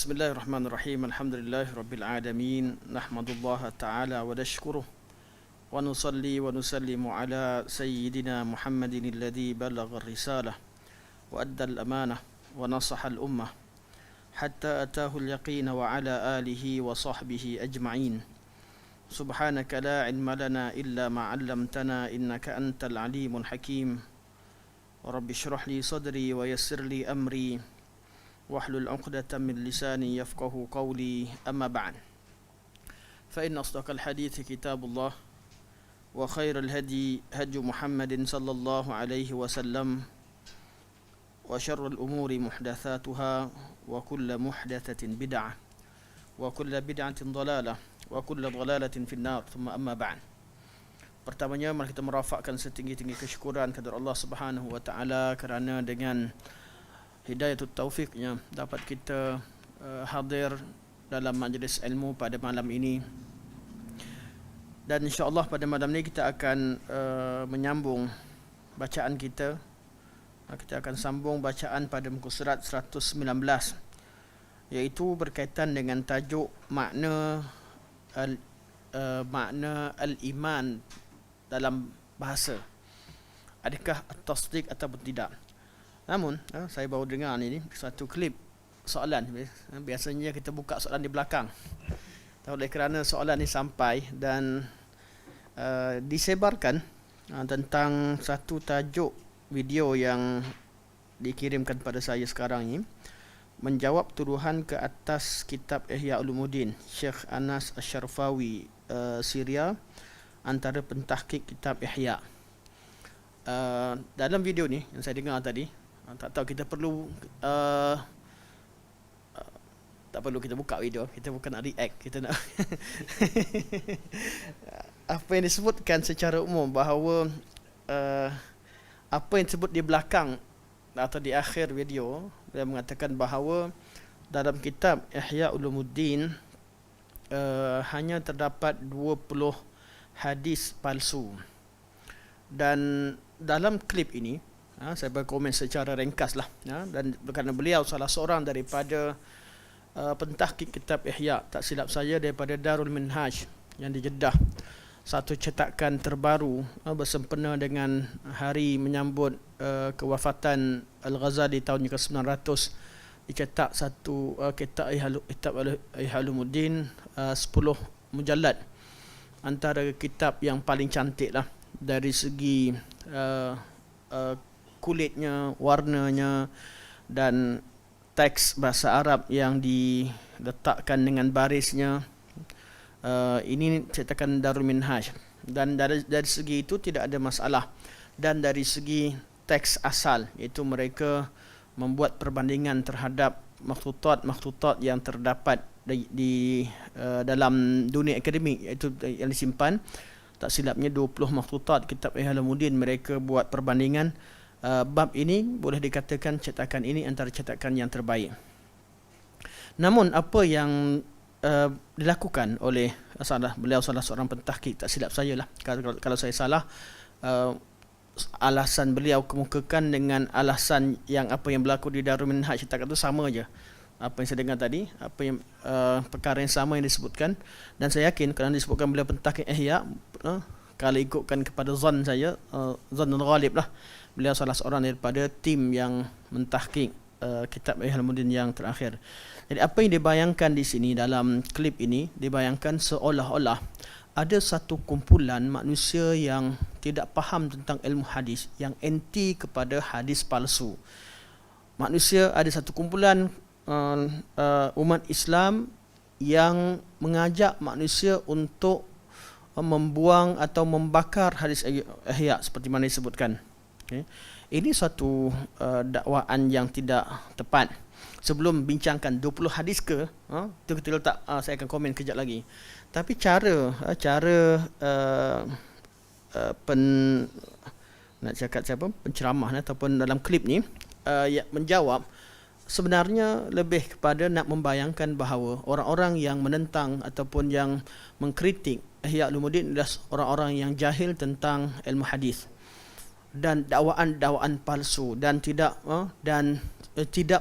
Bismillahirrahmanirrahim. Alhamdulillahi rabbil alamin. Nahmadullaha ta'ala wa nashkuruh wa nusalli wa nusallimu ala sayyidina Muhammadin alladhi balagha ar-risalah wa adda al-amanah wa nasaha al-ummah hatta atahu al-yaqin wa ala alihi wa sahbihi ajma'in. Subhanaka la ilma lana illa ma 'allamtana innaka antal alimul hakim. Rabbi shrah li sadri wa yassir li amri واحلل عقدة من لساني يفقه قولي أما بعد فإن أصدق الحديث كتاب الله وخير الهدي هدي محمد صلى الله عليه وسلم وشر الأمور محدثاتها وكل محدثة بدعة وكل بدعة ضلالة وكل ضلالة في النار ثم أما بعد. Pertamanya mari kita merafakkan setinggi-tinggi kesyukuran kepada Allah Subhanahu wa taala kerana dengan hidayatut taufiknya dapat kita hadir dalam majlis ilmu pada malam ini, dan insya-Allah pada malam ini kita akan menyambung bacaan kita. Kita akan sambung bacaan pada muka surat 119, iaitu berkaitan dengan tajuk makna al-iman dalam bahasa. Adakah at-tasdiq ataupun tidak? Namun, saya baru dengar ni satu klip soalan. Biasanya kita buka soalan di belakang. Oleh kerana soalan ni sampai dan disebarkan tentang satu tajuk video yang dikirimkan pada saya sekarang ni, menjawab tuduhan ke atas kitab Ihya Ulumuddin Syekh Anas Asy-Syarfawi Syria, antara pentahqiq kitab Ihya. Dalam video ni yang saya dengar tadi, tak tahu kita perlu tak perlu kita buka video, kita bukan nak react, kita nak apa yang disebutkan secara umum bahawa apa yang disebut di belakang atau di akhir video, dia mengatakan bahawa dalam kitab Ihya Ulumuddin hanya terdapat 20 hadis palsu. Dan dalam klip ini saya berkomen secara ringkas lah, dan kerana beliau salah seorang daripada pentahqiq kitab Ihya, tak silap saya daripada Darul Minhaj yang di Jeddah, satu cetakan terbaru bersempena dengan hari menyambut kewafatan Al-Ghazali tahun ke-900. Dicetak satu kitab Ihya Ulumuddin 10 mujallad, antara kitab yang paling cantik lah dari segi kulitnya, warnanya, dan teks bahasa Arab yang diletakkan dengan barisnya. Ini cetakan Darul Minhaj, dan dari segi itu tidak ada masalah. Dan dari segi teks asal, iaitu mereka membuat perbandingan terhadap makhtutat yang terdapat di dalam dunia akademik, iaitu yang disimpan, tak silapnya 20 makhtutat kitab Ihya Ulumuddin. Mereka buat perbandingan. Bab ini boleh dikatakan cetakan ini antara cetakan yang terbaik. Namun apa yang dilakukan oleh beliau, salah seorang pentahqiq, tak silap saya lah, kalau saya salah, alasan beliau kemukakan dengan alasan yang apa yang berlaku di Darul Minhaj cetakan itu sama je. Apa yang saya dengar tadi, apa yang perkara yang sama yang disebutkan. Dan saya yakin kerana disebutkan beliau pentahqiq Ihya, kalau ikutkan kepada zon saya, zonul ghalib lah, beliau salah seorang daripada tim yang mentahqiq kitab Ihya Ulumuddin yang terakhir. Jadi apa yang dibayangkan di sini dalam klip ini, dibayangkan seolah-olah ada satu kumpulan manusia yang tidak faham tentang ilmu hadis, yang anti kepada hadis palsu. Manusia, ada satu kumpulan umat Islam yang mengajak manusia untuk membuang atau membakar hadis Ihya seperti mana disebutkan. Okay. Ini suatu dakwaan yang tidak tepat. Sebelum bincangkan 20 hadis ke, itu kita letak, saya akan komen kejap lagi. Tapi cara nak cakap siapa, penceramah ataupun dalam klip ni menjawab, sebenarnya lebih kepada nak membayangkan bahawa orang-orang yang menentang ataupun yang mengkritik Ihya Ulumuddin adalah orang-orang yang jahil tentang ilmu hadis. dan dakwaan-dakwaan palsu, dan tidak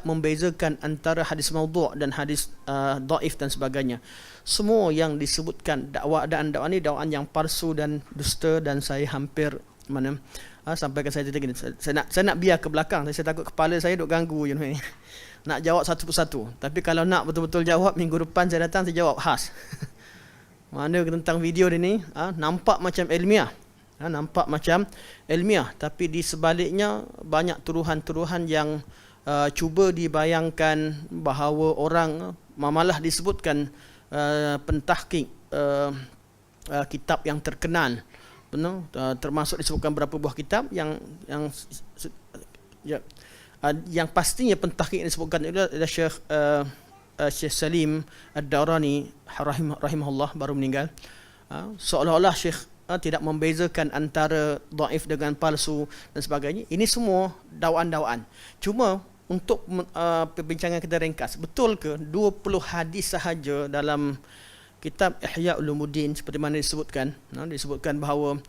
membezakan antara hadis maudhu' dan hadis dhaif dan sebagainya. Semua yang disebutkan dakwaan ini dakwaan yang palsu dan dusta, dan saya hampir sampaikan saya cerita gini, saya nak biar ke belakang, saya takut kepala saya duk ganggu ni. Nak jawab satu persatu. Tapi kalau nak betul-betul jawab, minggu depan saya datang, saya jawab khas. Mana tentang video ni nampak macam ilmiah. Nampak macam ilmiah, tapi di sebaliknya banyak tuduhan-tuduhan yang cuba dibayangkan bahawa orang malah disebutkan pentahqiq kitab yang terkenal, termasuk disebutkan beberapa buah kitab yang pastinya pentahqiq yang disebutkan itu adalah Syekh Salim Ad-Darani rahimahullah, baru meninggal. Seolah-olah Syekh tidak membezakan antara dhaif dengan palsu dan sebagainya. Ini semua dakwaan-dakwaan. Cuma untuk perbincangan kita ringkas, betul ke 20 hadis sahaja dalam kitab Ihya Ulumuddin seperti mana disebutkan bahawa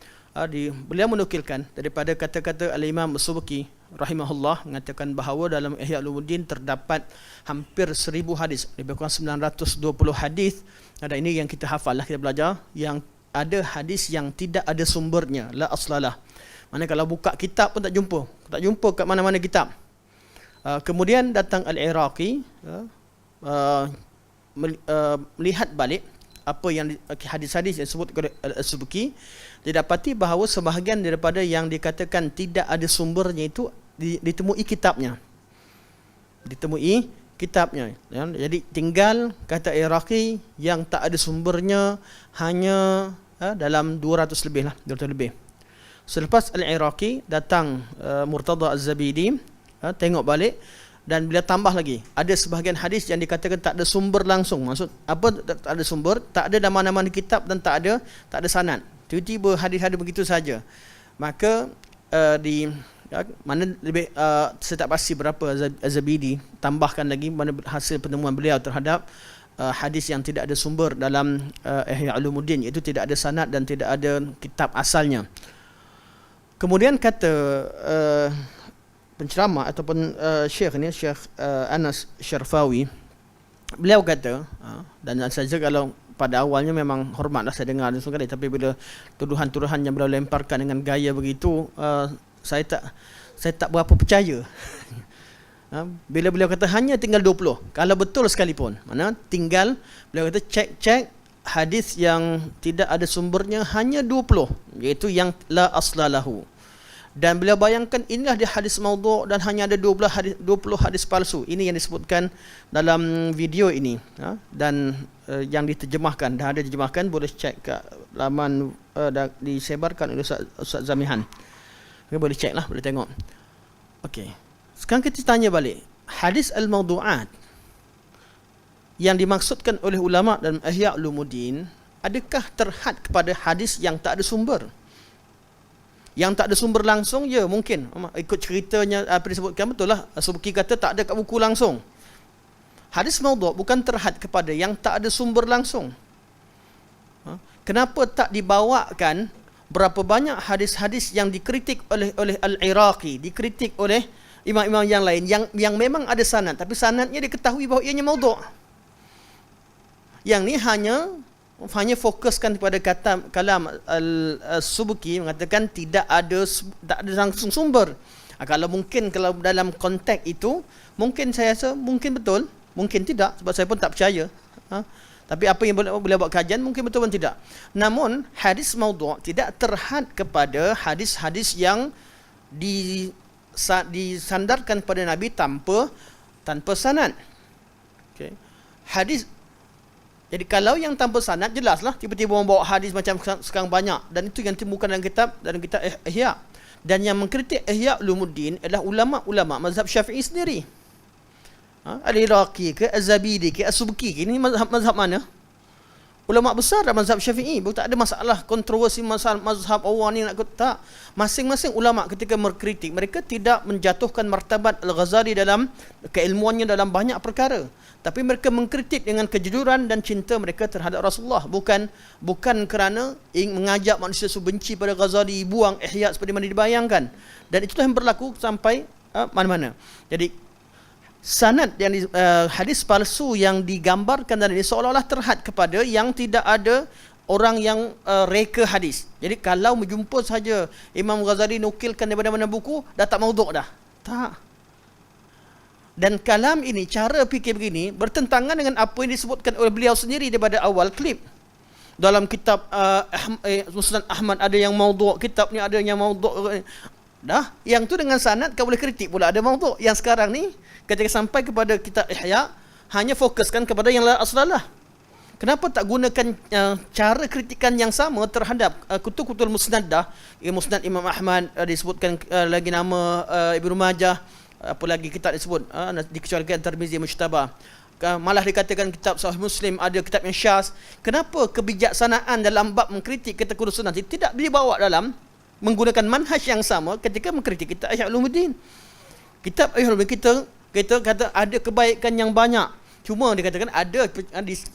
beliau menukilkan daripada kata-kata Al-Imam As-Subki rahimahullah, mengatakan bahawa dalam Ihya Ulumuddin terdapat hampir 1000 hadis, lebih kurang 920 hadis. Ada ini yang kita hafal lah, kita belajar, yang ada hadis yang tidak ada sumbernya, la aslalah. Mana kalau buka kitab pun tak jumpa kat mana-mana kitab. Kemudian datang Al-Iraqi melihat balik apa yang hadis-hadis yang disebut oleh Al-Subki, didapati bahawa sebahagian daripada yang dikatakan tidak ada sumbernya itu ditemui kitabnya. Jadi tinggal kata Iraqi yang tak ada sumbernya hanya dalam 200 lebih. Selepas Al-Iraqi datang Murtada Az-Zabidi, tengok balik, dan bila tambah lagi, ada sebahagian hadis yang dikatakan tak ada sumber langsung. Maksud apa tak ada sumber? Tak ada nama-nama kitab dan tak ada sanad. Tiba-tiba hadis-hadis begitu saja. Maka mana lebih saya tak pasti berapa Az-Zabidi tambahkan lagi mana hasil penemuan beliau terhadap hadis yang tidak ada sumber dalam Ihya Ulumuddin, iaitu tidak ada sanad dan tidak ada kitab asalnya. Kemudian kata penceramah ataupun Syekh Anas Syarfawi, beliau kata, dan saja kalau pada awalnya memang hormatlah saya dengar dan sebagainya, tapi bila tuduhan-tuduhan yang beliau lemparkan dengan gaya begitu, saya tak berapa percaya. Bila beliau kata hanya tinggal 20, kalau betul sekalipun, mana tinggal, beliau kata cek hadis yang tidak ada sumbernya hanya 20, iaitu yang la aslalahu. Dan beliau bayangkan inilah dia hadis maudhu' dan hanya ada 20 hadis palsu. Ini yang disebutkan dalam video ini, dan yang diterjemahkan, dah ada diterjemahkan, boleh cek kat laman disebarkan oleh Ustaz Zamihan. Boleh cek lah, boleh tengok. Okey. Sekarang kita tanya balik, hadis al-maudhu'at yang dimaksudkan oleh ulama dalam Ihya Ulumuddin, adakah terhad kepada hadis yang tak ada sumber? Yang tak ada sumber langsung, ya mungkin ikut ceritanya apa disebutkan, betul lah Subki kata tak ada kat buku langsung. Hadis maudhu' bukan terhad kepada yang tak ada sumber langsung. Kenapa tak dibawakan berapa banyak hadis-hadis yang dikritik oleh Al-Iraqi, dikritik oleh imam-imam yang lain yang memang ada sanad, tapi sanadnya diketahui bahawa ianya maudhu'. Yang ni hanya fokuskan kepada kalam Al-Subki, mengatakan tak ada langsung sumber. Kalau dalam konteks itu, mungkin saya rasa mungkin betul, mungkin tidak, sebab saya pun tak percaya. Tapi apa yang boleh buat kajian, mungkin betul pun tidak. Namun hadis maudhu' tidak terhad kepada hadis-hadis yang disandarkan pada Nabi tanpa sanad. Okay. Jadi kalau yang tanpa sanad, jelaslah tiba-tiba orang bawa hadis macam sekarang banyak, dan itu yang timbulkan dalam kitab Ihya. Dan yang mengkritik Ihya Ulumuddin adalah ulama-ulama mazhab Syafi'i sendiri. Al-Iraqi ke Az-Zabidi ke As-Subki ke, ini mazhab mana? ulama besar dalam mazhab Syafi'i. Tak ada masalah kontroversi masalah mazhab awam ni nak tak. Masing-masing ulama ketika berkritik, mereka tidak menjatuhkan martabat Al-Ghazali dalam keilmuannya dalam banyak perkara. Tapi mereka mengkritik dengan kejujuran dan cinta mereka terhadap Rasulullah. Bukan kerana ingin mengajak manusia benci pada Ghazali, buang Ihya seperti mana dibayangkan. Dan itulah yang berlaku sampai mana-mana. Jadi sanad yang hadis palsu yang digambarkan dan ini seolah-olah terhad kepada yang tidak ada orang yang reka hadis. Jadi kalau menjumpa saja Imam Ghazali nukilkan daripada mana buku, dah tak maudhu' dah. Tak. Dan kalam ini, cara fikir begini bertentangan dengan apa yang disebutkan oleh beliau sendiri daripada awal klip. Dalam kitab Musnad Ahmad ada yang maudhu', kitab ni ada yang maudhu'. Dah, yang tu dengan sanad kau boleh kritik pula ada maudhu'. Yang sekarang ni ketika sampai kepada kitab Ihya, hanya fokuskan kepada yang la aslalah. Kenapa tak gunakan cara kritikan yang sama terhadap kutub-kutub musnadah? Musnad Imam Ahmad disebutkan lagi nama Ibnu Majah, apa lagi kitab disebut dikecualikan Tirmizi Mujtabah. Malah dikatakan kitab Sahih Muslim, ada kitab yang syaz. Kenapa kebijaksanaan dalam bab mengkritik kitab Sunnah tidak dibawa dalam menggunakan manhaj yang sama ketika mengkritik kitab Ihya Ulumuddin? Kitab Ihya Ulumuddin kita kata ada kebaikan yang banyak. Cuma dikatakan ada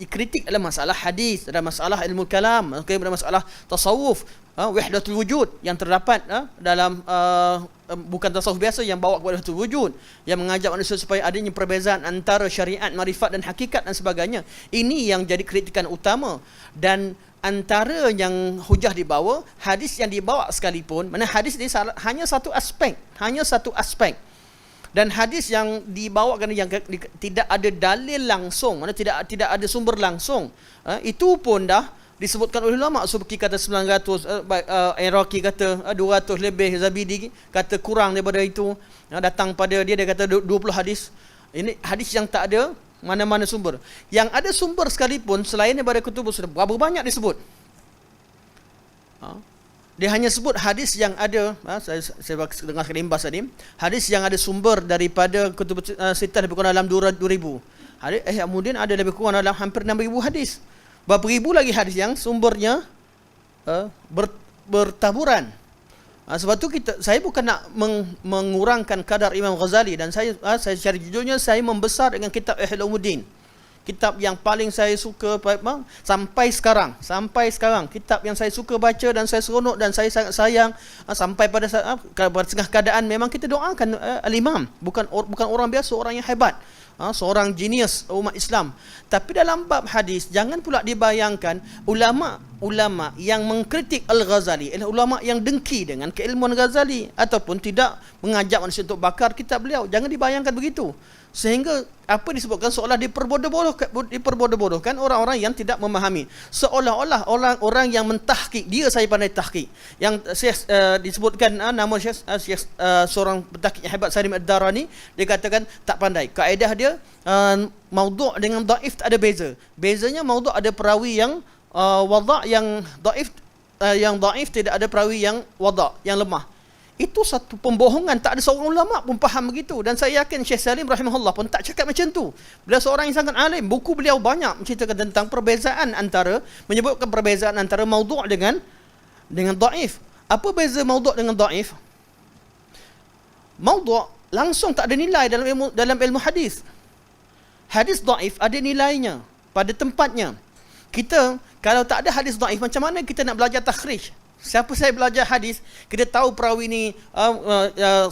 dikritik dalam masalah hadis, dalam masalah ilmu kalam, dalam masalah tasawuf, wahdatul wujud yang terdapat dalam bukan tasawuf biasa yang bawa kepada wahdatul wujud, yang mengajak manusia supaya adanya perbezaan antara syariat, marifat dan hakikat dan sebagainya. Ini yang jadi kritikan utama. Dan antara yang hujah dibawa, hadis yang dibawa sekalipun, mana hadis ini hanya satu aspek. Dan hadis yang dibawakan yang tidak ada dalil langsung, mana tidak ada sumber langsung, itu pun dah disebutkan oleh ulama. Subki kata 900, Iraqi kata 200 lebih, Zabidi kata kurang daripada itu. Datang pada dia kata 20 hadis. Ini hadis yang tak ada mana-mana sumber. Yang ada sumber sekalipun selain daripada kutub sudah berapa banyak disebut. Dia hanya sebut hadis yang ada, saya dengar sekali imbas tadi, hadis yang ada sumber daripada kutub sitah lebih kurang dalam 2,000. Hadis kemudian ada lebih kurang dalam hampir 6,000 hadis. Berapa ribu lagi hadis yang sumbernya bertaburan. Sebab tu saya bukan nak mengurangkan kadar Imam Ghazali, dan saya secara jujurnya saya membesar dengan kitab Ihya Ulumuddin. Kitab yang paling saya suka sampai sekarang, kitab yang saya suka baca dan saya seronok dan saya sangat sayang, sampai pada setengah keadaan memang kita doakan al-Imam, bukan orang biasa, orang yang hebat, seorang genius umat Islam. Tapi dalam bab hadis jangan pula dibayangkan ulama yang mengkritik Al-Ghazali adalah ulama yang dengki dengan keilmuan Ghazali ataupun tidak mengajak manusia untuk bakar kitab beliau. Jangan dibayangkan begitu. Sehingga apa disebutkan seolah diperbodoh-bodohkan orang-orang yang tidak memahami. Seolah-olah orang-orang yang mentahqiq, dia saya pandai tahqiq. Yang disebutkan nama Syekh seorang pentahqiq yang hebat, Salim Ad-Darani, dia katakan tak pandai. Kaedah dia maudhu' dengan dhaif tak ada beza. Bezanya maudhu' ada perawi yang wada', yang dhaif tidak ada perawi yang wada', yang lemah. Itu satu pembohongan. Tak ada seorang ulama pun faham begitu. Dan saya yakin Syekh Salim rahimahullah pun tak cakap macam tu. Beliau seorang yang sangat alim. Buku beliau banyak menceritakan tentang perbezaan antara, menyebutkan perbezaan antara maudhu' dengan dhaif. Apa beza maudhu' dengan dhaif? Maudhu' langsung tak ada nilai dalam ilmu hadis. Hadis dhaif ada nilainya pada tempatnya. Kita kalau tak ada hadis dhaif, macam mana kita nak belajar takhrij? Siapa saya belajar hadis, kita tahu perawi ni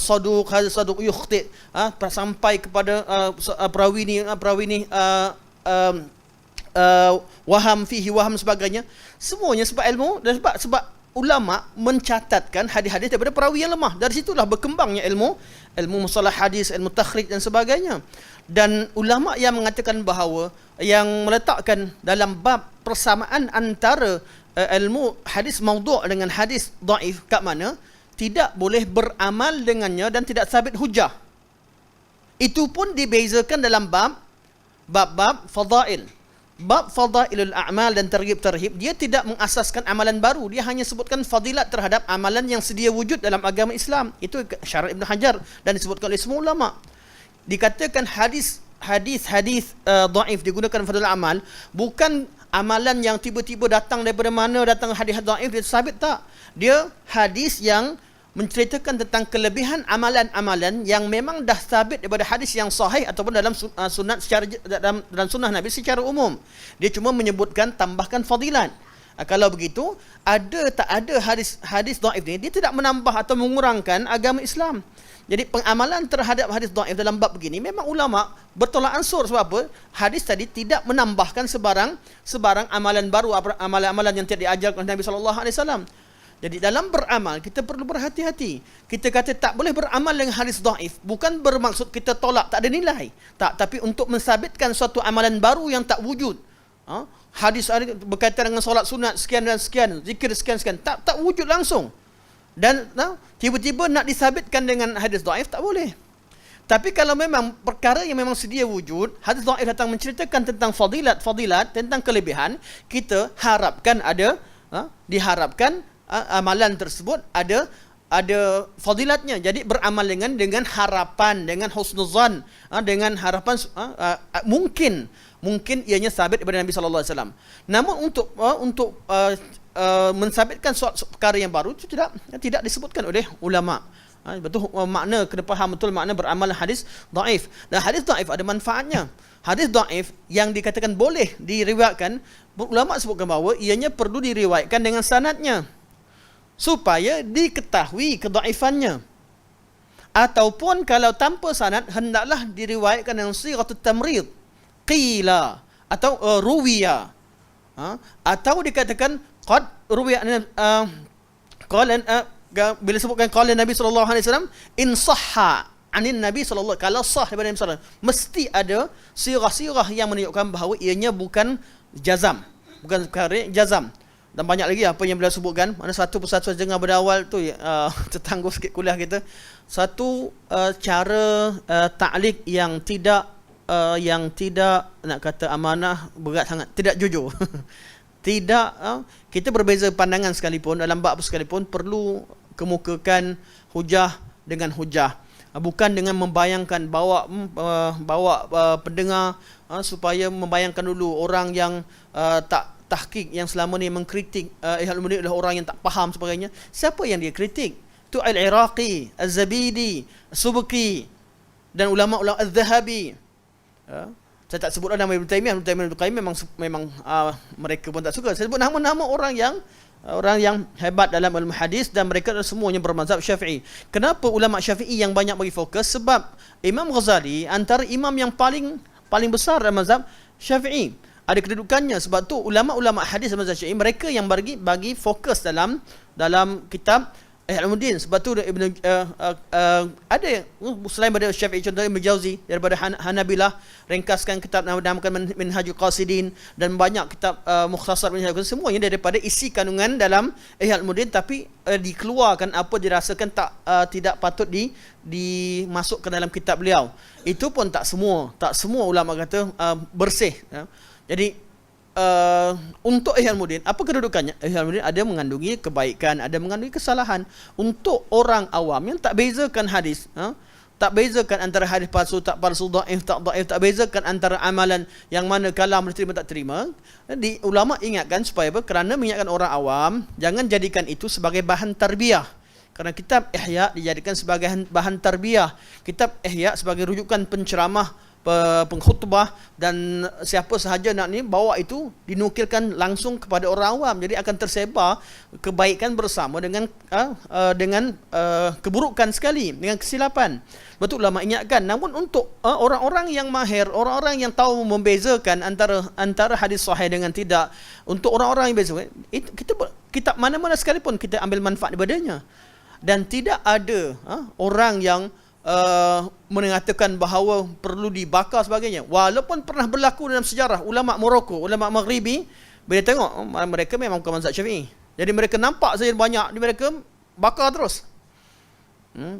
saduq, hadis saduq yukhti, sampai kepada perawi ni waham fihi waham sebagainya. Semuanya sebab ilmu dan sebab ulama mencatatkan hadis-hadis daripada perawi yang lemah. Dari situlah berkembangnya ilmu mustalah hadis, ilmu takhrij dan sebagainya. Dan ulama yang mengatakan bahawa yang meletakkan dalam bab persamaan antara ilmu hadis maudhu' dengan hadis dhaif kat mana, tidak boleh beramal dengannya dan tidak sabit hujah. Itu pun dibezakan dalam bab fadail. Bab fadailul a'mal dan targhib-tarhib, dia tidak mengasaskan amalan baru, dia hanya sebutkan fadilat terhadap amalan yang sedia wujud dalam agama Islam. Itu syarat Ibn Hajar dan disebutkan oleh semua ulama. Dikatakan hadis dhaif digunakan fadil amal, bukan amalan yang tiba-tiba datang daripada mana, datang hadis dhaif, dia sabit tak? Dia hadis yang menceritakan tentang kelebihan amalan-amalan yang memang dah sabit daripada hadis yang sahih ataupun dalam sunat secara dalam sunnah Nabi secara umum. Dia cuma menyebutkan tambahkan fadilat. Kalau begitu, ada tak ada hadis dhaif ni, dia tidak menambah atau mengurangkan agama Islam. Jadi pengamalan terhadap hadis dhaif dalam bab begini memang ulama bertolak ansur. Sebab apa? Hadis tadi tidak menambahkan sebarang amalan baru, amalan-amalan yang tidak diajarkan oleh Nabi sallallahu alaihi wasallam. Jadi dalam beramal kita perlu berhati-hati. Kita kata tak boleh beramal dengan hadis dhaif, bukan bermaksud kita tolak, tak ada nilai. Tak, tapi untuk mensabitkan suatu amalan baru yang tak wujud. Hadis berkaitan dengan solat sunat sekian dan sekian, zikir sekian-sekian, tak wujud langsung. Dan tiba-tiba nak disabitkan dengan hadis dhaif, tak boleh. Tapi kalau memang perkara yang memang sedia wujud, hadis dhaif datang menceritakan tentang fadilat, tentang kelebihan, kita harapkan diharapkan amalan tersebut ada fadilatnya. Jadi beramal dengan harapan, dengan husnuzan, dengan harapan mungkin ianya sabit daripada Nabi sallallahu alaihi wasallam. Namun untuk mensabitkan suatu perkara yang baru itu tidak disebutkan oleh ulama. Betul makna, kena faham betul makna beramal hadis dhaif. Dan hadis dhaif ada manfaatnya. Hadis dhaif yang dikatakan boleh diriwayatkan, ulama sebutkan bahawa ianya perlu diriwayatkan dengan sanadnya supaya diketahui kedhaifannya. Ataupun kalau tanpa sanad, hendaklah diriwayatkan dengan sighatut tamrid, qila atau ruwiya, atau dikatakan qad ruwiya, bila sebutkan qala Nabi sallallahu alaihi wasallam, in sahha anin Nabi sallallahu, kalau sah daripada Nabi sallallahu, mesti ada sirah-sirah yang menunjukkan bahawa ianya bukan jazam, bukan perkara jazam. Dan banyak lagi apa yang beliau sebutkan. Mana satu persatu dengar berawal tu tertangguh sikit kuliah kita. Satu cara ta'liq yang tidak nak kata amanah, berat sangat, tidak jujur. Tidak, kita berbeza pandangan sekalipun, dalam bab sekalipun perlu kemukakan hujah dengan hujah. Bukan dengan membayangkan, bawa pendengar supaya membayangkan dulu orang yang tak tahqiq, yang selama ni mengkritik Ihya Ulumuddin adalah orang yang tak faham sebagainya. Siapa yang dia kritik? Itu Al-Iraqi, Az-Zabidi, Subki dan ulama-ulama Az-Zahabi. Saya tak sebut nama Ibn Taimiyah. Ibn Taimiyah memang mereka pun tak suka. Saya sebut nama-nama orang yang hebat dalam ilmu hadis, dan mereka semuanya bermazhab Syafi'i. Kenapa ulama Syafi'i yang banyak bagi fokus? Sebab Imam Ghazali antara imam yang paling besar dalam mazhab Syafi'i. Ada kedudukannya. Sebab tu ulama-ulama hadis dalam mazhab Syafi'i, mereka yang bagi fokus dalam kitab Ihya Ulumuddin. Sebab tu ada selain daripada Syafi'i, contohnya Ibn Jauzi daripada Hanabilah, ringkaskan kitab namakan Minhajul Qasidin, dan banyak kitab Mukhtasar Minhajul Qasidin, semuanya daripada isi kandungan dalam Ihya Ulumuddin, tapi dikeluarkan apa dirasakan tidak patut dimasukkan dalam kitab beliau. Itu pun tak semua ulama kata bersih. Jadi untuk Ihya Ulumuddin, apa kedudukannya? Ihya Ulumuddin ada mengandungi kebaikan, ada mengandungi kesalahan. Untuk orang awam yang tak bezakan hadis, tak bezakan antara hadis palsu, tak palsu, dhaif, tak dhaif, tak bezakan antara amalan yang mana kalam diterima tak terima, ulama ingatkan supaya apa? Kerana mengingatkan orang awam, jangan jadikan itu sebagai bahan tarbiyah. Kerana kitab Ihya dijadikan sebagai bahan tarbiyah, kitab Ihya sebagai rujukan penceramah, pengkhutbah, dan siapa sahaja nak ni bawa itu dinukilkan langsung kepada orang awam. Jadi akan tersebar kebaikan bersama dengan keburukan sekali, dengan kesilapan. Betul ulama ingatkan. Namun untuk orang-orang yang mahir, orang-orang yang tahu membezakan antara hadis sahih dengan tidak, untuk orang-orang yang bezakan, kitab mana-mana sekalipun kita ambil manfaat daripadanya. Dan tidak ada orang yang mengatakan bahawa perlu dibakar sebagainya. Walaupun pernah berlaku dalam sejarah ulama Morocco, ulama Maghribi, bila tengok mereka memang bukan mazhab Syafi'i, jadi mereka nampak saja banyak, mereka bakar terus.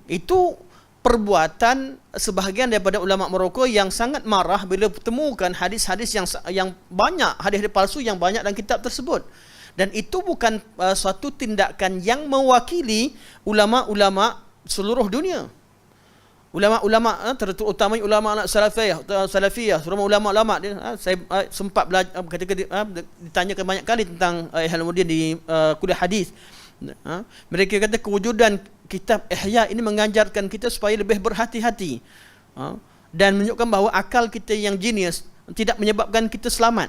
Itu perbuatan sebahagian daripada ulama Morocco yang sangat marah bila temukan hadis-hadis yang banyak, hadis-hadis palsu yang banyak dalam kitab tersebut. Dan itu bukan suatu tindakan yang mewakili ulama-ulama seluruh dunia. Ulama-ulama terutama ulama salafiyah, terutama ulama-ulama dia, saya sempat belajar ketika ditanyakan banyak kali tentang Ihya di kuliah hadis. Mereka kata kewujudan kitab Ihya ini mengajarkan kita supaya lebih berhati-hati, dan menunjukkan bahawa akal kita yang genius tidak menyebabkan kita selamat.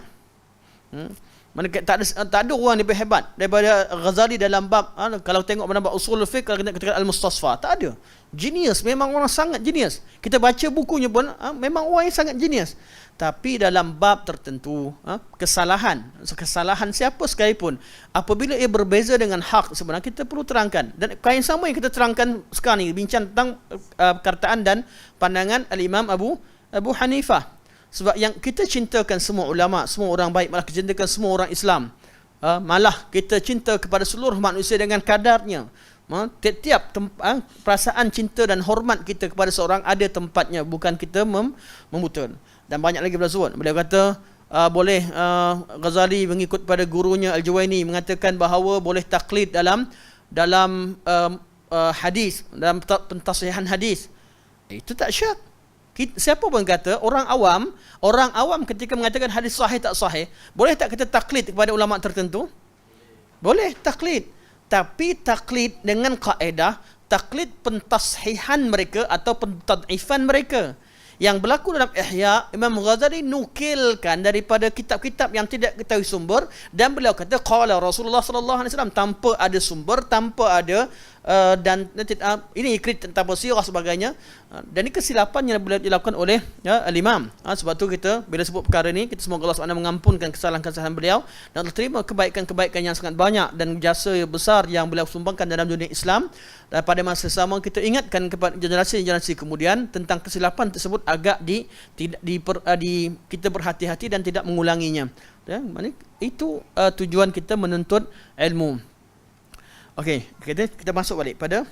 Tak ada orang lebih hebat daripada Ghazali dalam bab kalau tengok dalam bab usul fiqh, kalau kita kata Al-Mustasfa, tak ada. Genius, memang orang sangat genius. Kita baca bukunya pun memang orang yang sangat genius. Tapi dalam bab tertentu, kesalahan siapa sekalipun, apabila ia berbeza dengan hak, sebenarnya kita perlu terangkan. Dan kain sama yang kita terangkan sekarang ni, bincang tentang perkataan dan pandangan Al-Imam Abu Hanifah. Sebab yang kita cintakan semua ulama, semua orang baik, malah kita cintakan semua orang Islam. Malah kita cinta kepada seluruh manusia dengan kadarnya. Tiap-tiap perasaan cinta dan hormat kita kepada seorang ada tempatnya, bukan kita membutuhkan. Dan banyak lagi bersebut. Beliau kata boleh Ghazali mengikut pada gurunya Al-Juwaini mengatakan bahawa boleh taklid dalam hadis, dalam pentasihan hadis. Itu tak syak. Siapa pun kata, orang awam ketika mengatakan hadis sahih tak sahih, boleh tak kita taklid kepada ulama tertentu? Boleh taklid, tapi taklid dengan kaedah taklid pentashihan mereka atau pentad'ifan mereka. Yang berlaku dalam Ihya, Imam Ghazali nukilkan daripada kitab-kitab yang tidak ketahui sumber, dan beliau kata qala Rasulullah sallallahu alaihi wasallam, tanpa ada sumber, tanpa ada dan ini tanpa sirah sebagainya. Dan ini kesilapan yang boleh dilakukan oleh al-Imam. Sebab tu kita bila sebut perkara ni, kita semoga Allah SWT mengampunkan kesalahan-kesalahan beliau dan terima kebaikan-kebaikan yang sangat banyak dan jasa besar yang beliau sumbangkan dalam dunia Islam. Dan pada masa sama kita ingatkan kepada generasi-generasi kemudian tentang kesilapan tersebut agak kita berhati-hati dan tidak mengulanginya. Itu tujuan kita menuntut ilmu. Okey, kita masuk balik pada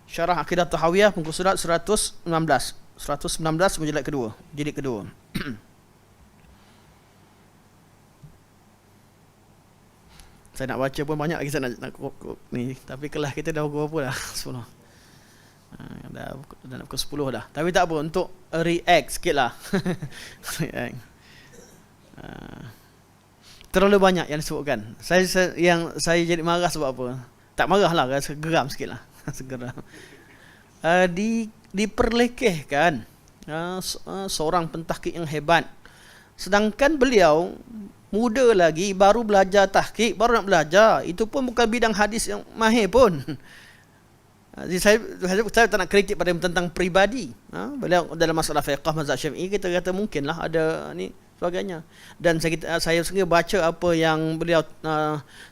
Syarah Aqidah Tahawiyah muka surat 119 jilid kedua. Saya nak baca pun banyak lagi saya nak ni, tapi kelas kita dah pukul berapa dah? 10. Dah nak pukul 10 dah. Tapi tak apa, untuk react sikitlah. Terlalu banyak yang disebutkan. Saya jadi marah sebab apa? Tak marah lah, rasa geram sikit lah. Segeram. Diperlekehkan seorang pentahqiq yang hebat. Sedangkan beliau muda lagi, baru belajar tahqiq, baru nak belajar. Itu pun bukan bidang hadis yang mahir pun. Saya tak nak kritik pada tentang peribadi. Beliau dalam masalah fiqh mazhab Syafi'i, kita kata mungkinlah ada ni sebagainya. Dan saya sengaja baca apa yang beliau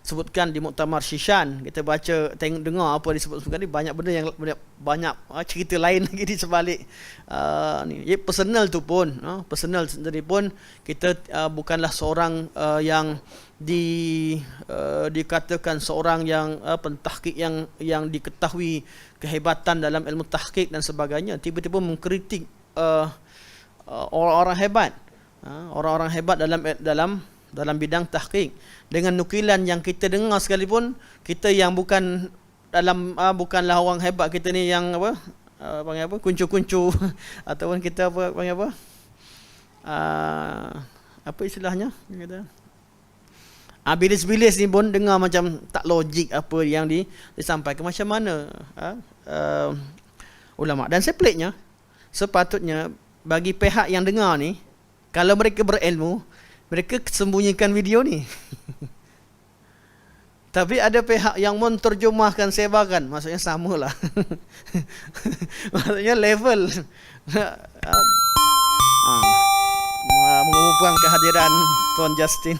sebutkan di Muktamar Shishan. Kita baca, dengar apa disebut-sebutkan ni, banyak benda yang banyak cerita lain lagi di sebalik ni. Personal tu pun, personal sendiri pun kita bukanlah seorang yang dikatakan seorang yang pentahqiq yang diketahui kehebatan dalam ilmu tahqiq dan sebagainya, tiba-tiba mengkritik orang-orang hebat. Orang-orang hebat dalam bidang tahqiq dengan nukilan yang kita dengar sekalipun, kita yang bukanlah orang hebat, kita ni yang panggil apa, kuncu-kuncu ataupun kita panggil apa, apa istilahnya, kata bilis-bilis ni pun dengar macam tak logik apa yang disampaikan. Macam mana ulama. Dan saya peliknya, sepatutnya bagi pihak yang dengar ni, kalau mereka berilmu, mereka sembunyikan video ni. Tapi ada pihak yang menterjemahkan, sebarkan. Maksudnya samalah. Maksudnya level. Mengumumkan kehadiran Tuan Justin.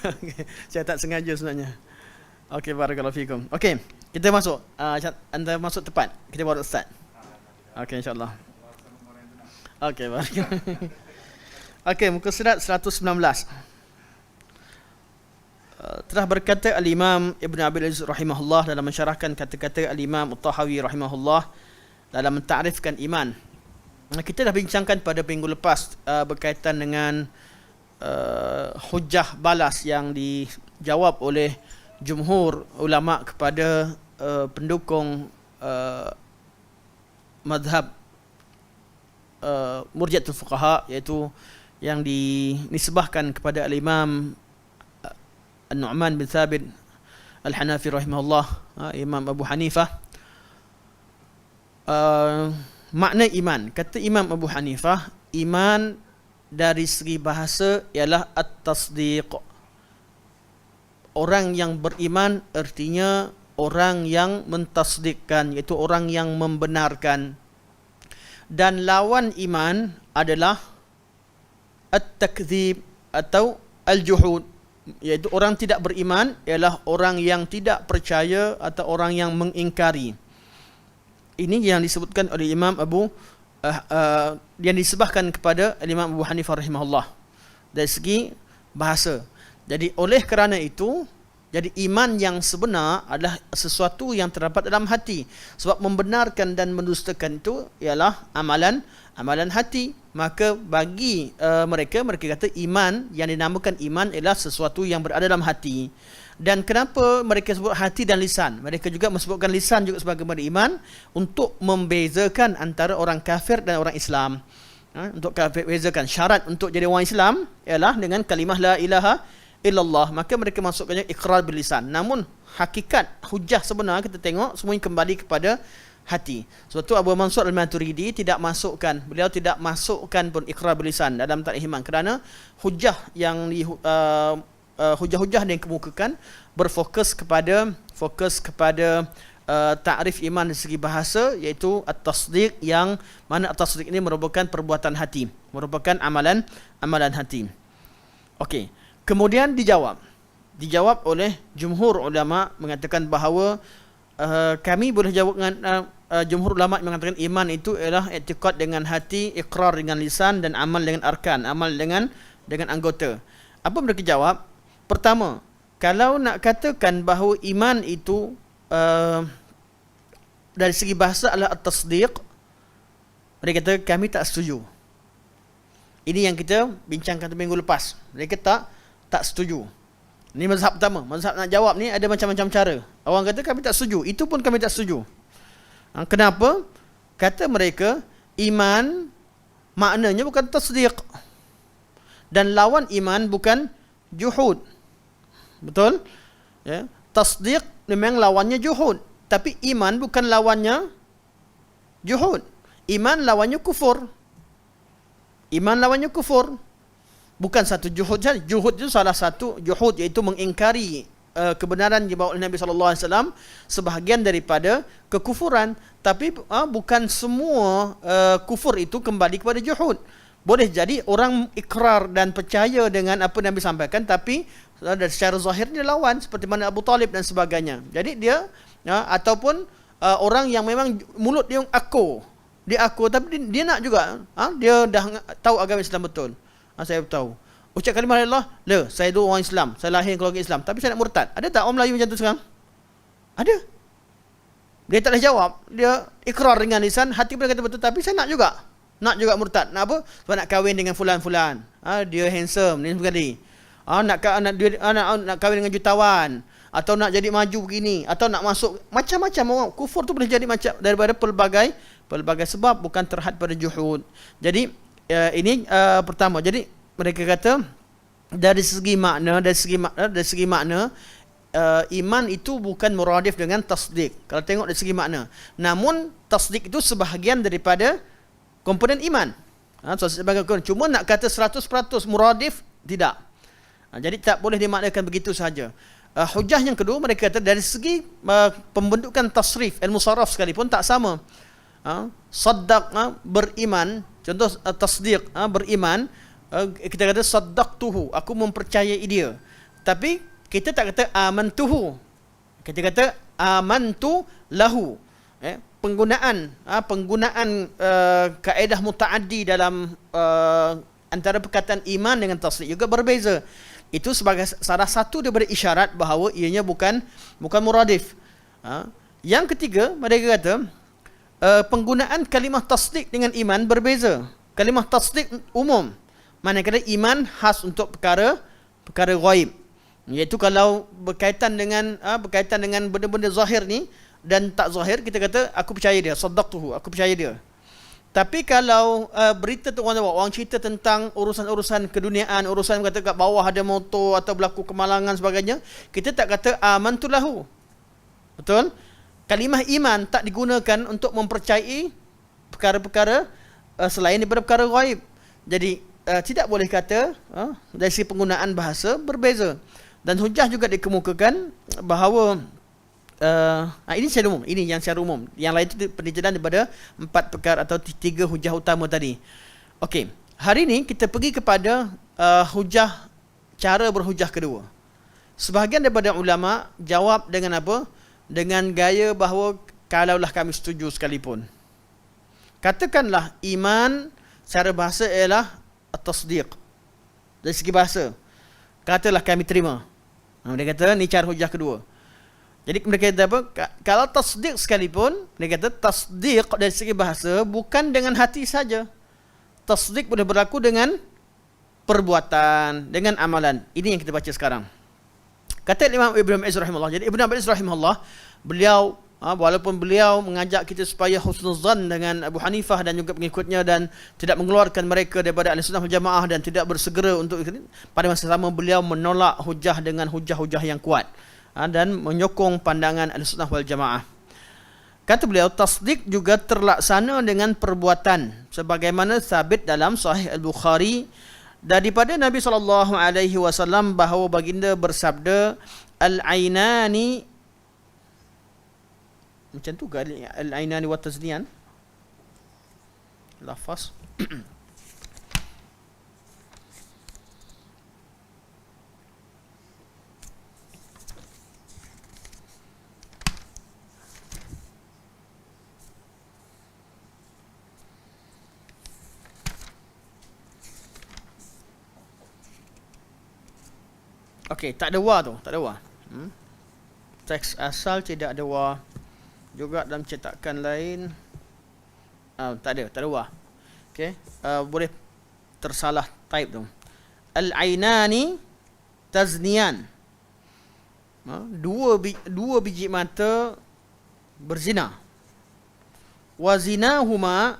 Okay. Saya tak sengaja sebenarnya. Okey, barakallahu fikum. Okey, kita masuk. Anda masuk tepat. Kita baru start. Okey, insya-Allah. Okey, barakallahu. Okey, muka surat 119. Telah berkata Al-Imam Ibn Abil Aziz rahimahullah dalam mensyarahkan kata-kata Al-Imam At-Tahawi rahimahullah dalam mentarifkan iman. Kita dah bincangkan pada minggu lepas berkaitan dengan hujah balas yang dijawab oleh jumhur ulama kepada pendukung madhab Murji'atul Fuqaha, iaitu yang dinisbahkan kepada Al-Imam An-Nu'man bin Thabit Al-Hanafi rahimahullah, Imam Abu Hanifah. Makna iman, kata Imam Abu Hanifah, iman dari segi bahasa ialah at-tasdiq. Orang yang beriman artinya orang yang mentasdikkan, iaitu orang yang membenarkan. Dan lawan iman adalah at-takdzib atau al-juhud, iaitu orang tidak beriman ialah orang yang tidak percaya atau orang yang mengingkari. Ini yang disebutkan oleh Imam yang disebahkan kepada Imam Abu Hanifah rahimahullah dari segi bahasa. Jadi oleh kerana itu, jadi iman yang sebenar adalah sesuatu yang terdapat dalam hati. Sebab membenarkan dan mendustakan itu ialah amalan hati. Maka bagi mereka kata iman, yang dinamakan iman ialah sesuatu yang berada dalam hati. Dan kenapa mereka sebut hati dan lisan? Mereka juga menyebutkan lisan juga sebagai iman untuk membezakan antara orang kafir dan orang Islam. Untuk bezakan syarat untuk jadi orang Islam ialah dengan kalimah la ilaha illallah, maka mereka masukkannya iqrar bil lisan. Namun hakikat hujah sebenar kita tengok semuanya kembali kepada hati. Sebab tu Abu Mansur Al-Maturidi beliau tidak masukkan pun iqrar bil lisan dalam tarikh iman, kerana hujah yang hujah-hujah yang dikemukakan berfokus kepada ta'rif iman dari segi bahasa, iaitu at-tasdiq, yang mana at-tasdiq ini merupakan perbuatan hati, merupakan amalan hati. Okey. Kemudian dijawab oleh jumhur ulama mengatakan bahawa kami boleh jawab dengan jumhur ulama mengatakan iman itu ialah i'tiqad dengan hati, iqrar dengan lisan, dan amal dengan arkan, amal dengan anggota. Apa mereka jawab? Pertama, kalau nak katakan bahawa iman itu dari segi bahasa adalah at-tasdiq, mereka kata kami tak setuju. Ini yang kita bincangkan minggu lepas. Mereka tak setuju. Ini mazhab pertama. Mazhab nak jawab ni ada macam-macam cara. Orang kata kami tak setuju, itu pun kami tak setuju. Kenapa? Kata mereka, iman maknanya bukan tasdiq, dan lawan iman bukan juhud. Betul? Ya. Tasdiq memang lawannya juhud, tapi iman bukan lawannya juhud. Iman lawannya kufur. Bukan satu juhud saja. Juhud itu salah satu juhud, iaitu mengingkari kebenaran yang dibawa oleh Nabi SAW, sebahagian daripada kekufuran. Tapi bukan semua kufur itu kembali kepada juhud. Boleh jadi orang ikrar dan percaya dengan apa yang Nabi sampaikan, tapi secara zahir dia lawan, seperti mana Abu Talib dan sebagainya. Jadi dia ataupun orang yang memang mulut dia aku, tapi dia nak juga, dia dah tahu agama Islam betul. Saya tahu. Ucap kalimah la ilaha, saya dulu orang Islam, saya lahir keluarga Islam, tapi saya nak murtad. Ada tak orang Melayu macam tu sekarang? Ada. Dia tak boleh jawab. Dia ikrar dengan lisan, hati pun kata betul, tapi saya nak juga murtad. Nak apa? Sebab nak kahwin dengan fulan-fulan. Dia handsome ni sekali. Nak kahwin dengan jutawan, atau nak jadi maju begini, atau nak masuk macam-macam orang. Kufur tu boleh jadi macam daripada pelbagai sebab, bukan terhad pada juhud. Jadi ini pertama. Jadi mereka kata dari segi makna iman itu bukan muradif dengan tasdik. Kalau tengok dari segi makna. Namun tasdik itu sebahagian daripada komponen iman. Cuma nak kata 100% muradif, tidak. Jadi tak boleh dimaknakan begitu saja. Hujah yang kedua, mereka kata dari segi pembentukan tasrif, ilmu saraf sekalipun tak sama. Saddaq, beriman. Contoh tasdiq, beriman, kita kata saddaqtuhu, aku mempercayai dia. Tapi kita tak kata amantuhu, kita kata amantu lahu. Penggunaan kaedah mutaaddi dalam antara perkataan iman dengan tasdiq juga berbeza. Itu sebagai salah satu daripada isyarat bahawa ianya bukan muradif. Yang ketiga, mereka kata penggunaan kalimah tasdik dengan iman berbeza. Kalimah tasdik umum, manakala iman khas untuk perkara ghaib. Iaitu kalau berkaitan dengan benda-benda zahir ni, dan tak zahir, kita kata aku percaya dia, saddaqtuhu, aku percaya dia. Tapi kalau berita tu orang cerita tentang urusan-urusan keduniaan, urusan kata kat bawah ada motor atau berlaku kemalangan sebagainya, kita tak kata amantu lahu. Betul? Kalimah iman tak digunakan untuk mempercayai perkara-perkara selain daripada perkara ghaib. Jadi tidak boleh kata dari segi penggunaan bahasa berbeza. Dan hujah juga dikemukakan bahawa ini secara umum, ini yang secara umum. Yang lain itu penelitian daripada 4 perkara atau 3 hujah utama tadi. Okey, hari ini kita pergi kepada hujah, cara berhujah kedua. Sebahagian daripada ulama jawab dengan apa? Dengan gaya bahawa kalaulah kami setuju sekalipun. Katakanlah iman secara bahasa ialah at-tasdiq. Dari segi bahasa, katalah kami terima. Dia kata ni cara hujah kedua. Jadi mereka kata apa? Kalau tasdiq sekalipun, dia kata tasdiq dari segi bahasa bukan dengan hati saja. Tasdiq boleh berlaku dengan perbuatan, dengan amalan. Ini yang kita baca sekarang. Kata Imam Ibn Aziz rahimahullah. Jadi Ibn Aziz rahimahullah, beliau walaupun beliau mengajak kita supaya husnuzan dengan Abu Hanifah dan juga pengikutnya dan tidak mengeluarkan mereka daripada Ahlussunnah wal Jamaah dan tidak bersegera untuk itu, pada masa sama beliau menolak hujah dengan hujah-hujah yang kuat dan menyokong pandangan Ahlussunnah wal Jamaah. Kata beliau, tasdik juga terlaksana dengan perbuatan sebagaimana sabit dalam Sahih Al-Bukhari daripada Nabi SAW bahawa baginda bersabda, al-ainani, macam tu ke al-ainani wa tazniyan lafaz. Okey, tak ada wa tu, tak ada wa. Teks asal tidak ada wa. Juga dalam cetakan lain tak ada wa. Okey, boleh tersalah type tu. Al-ainani tazniyan. Dua biji mata berzina. Wa zinahuma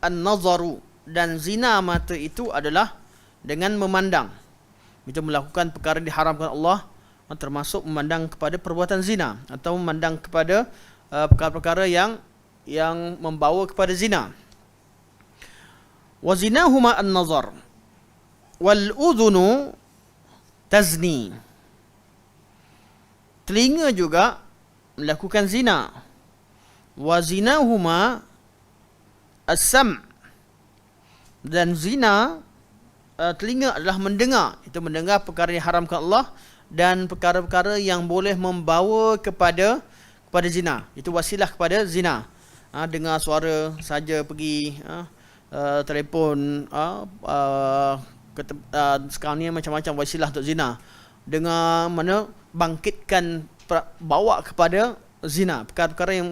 an-nazaru, dan zina mata itu adalah dengan memandang. Itu melakukan perkara diharamkan Allah, termasuk memandang kepada perbuatan zina atau memandang kepada perkara-perkara yang membawa kepada zina. Wa zinahuma an-nazar wal udhunu tazni. Telinga juga melakukan zina. Wa zinahuma as-sam', dan zina telinga adalah mendengar. Itu mendengar perkara yang haramkan Allah dan perkara-perkara yang boleh membawa kepada zina. Itu wasilah kepada zina. Dengar suara saja pergi telefon, sekarang ni macam-macam wasilah untuk zina. Dengar mana bangkitkan, bawa kepada zina, perkara-perkara yang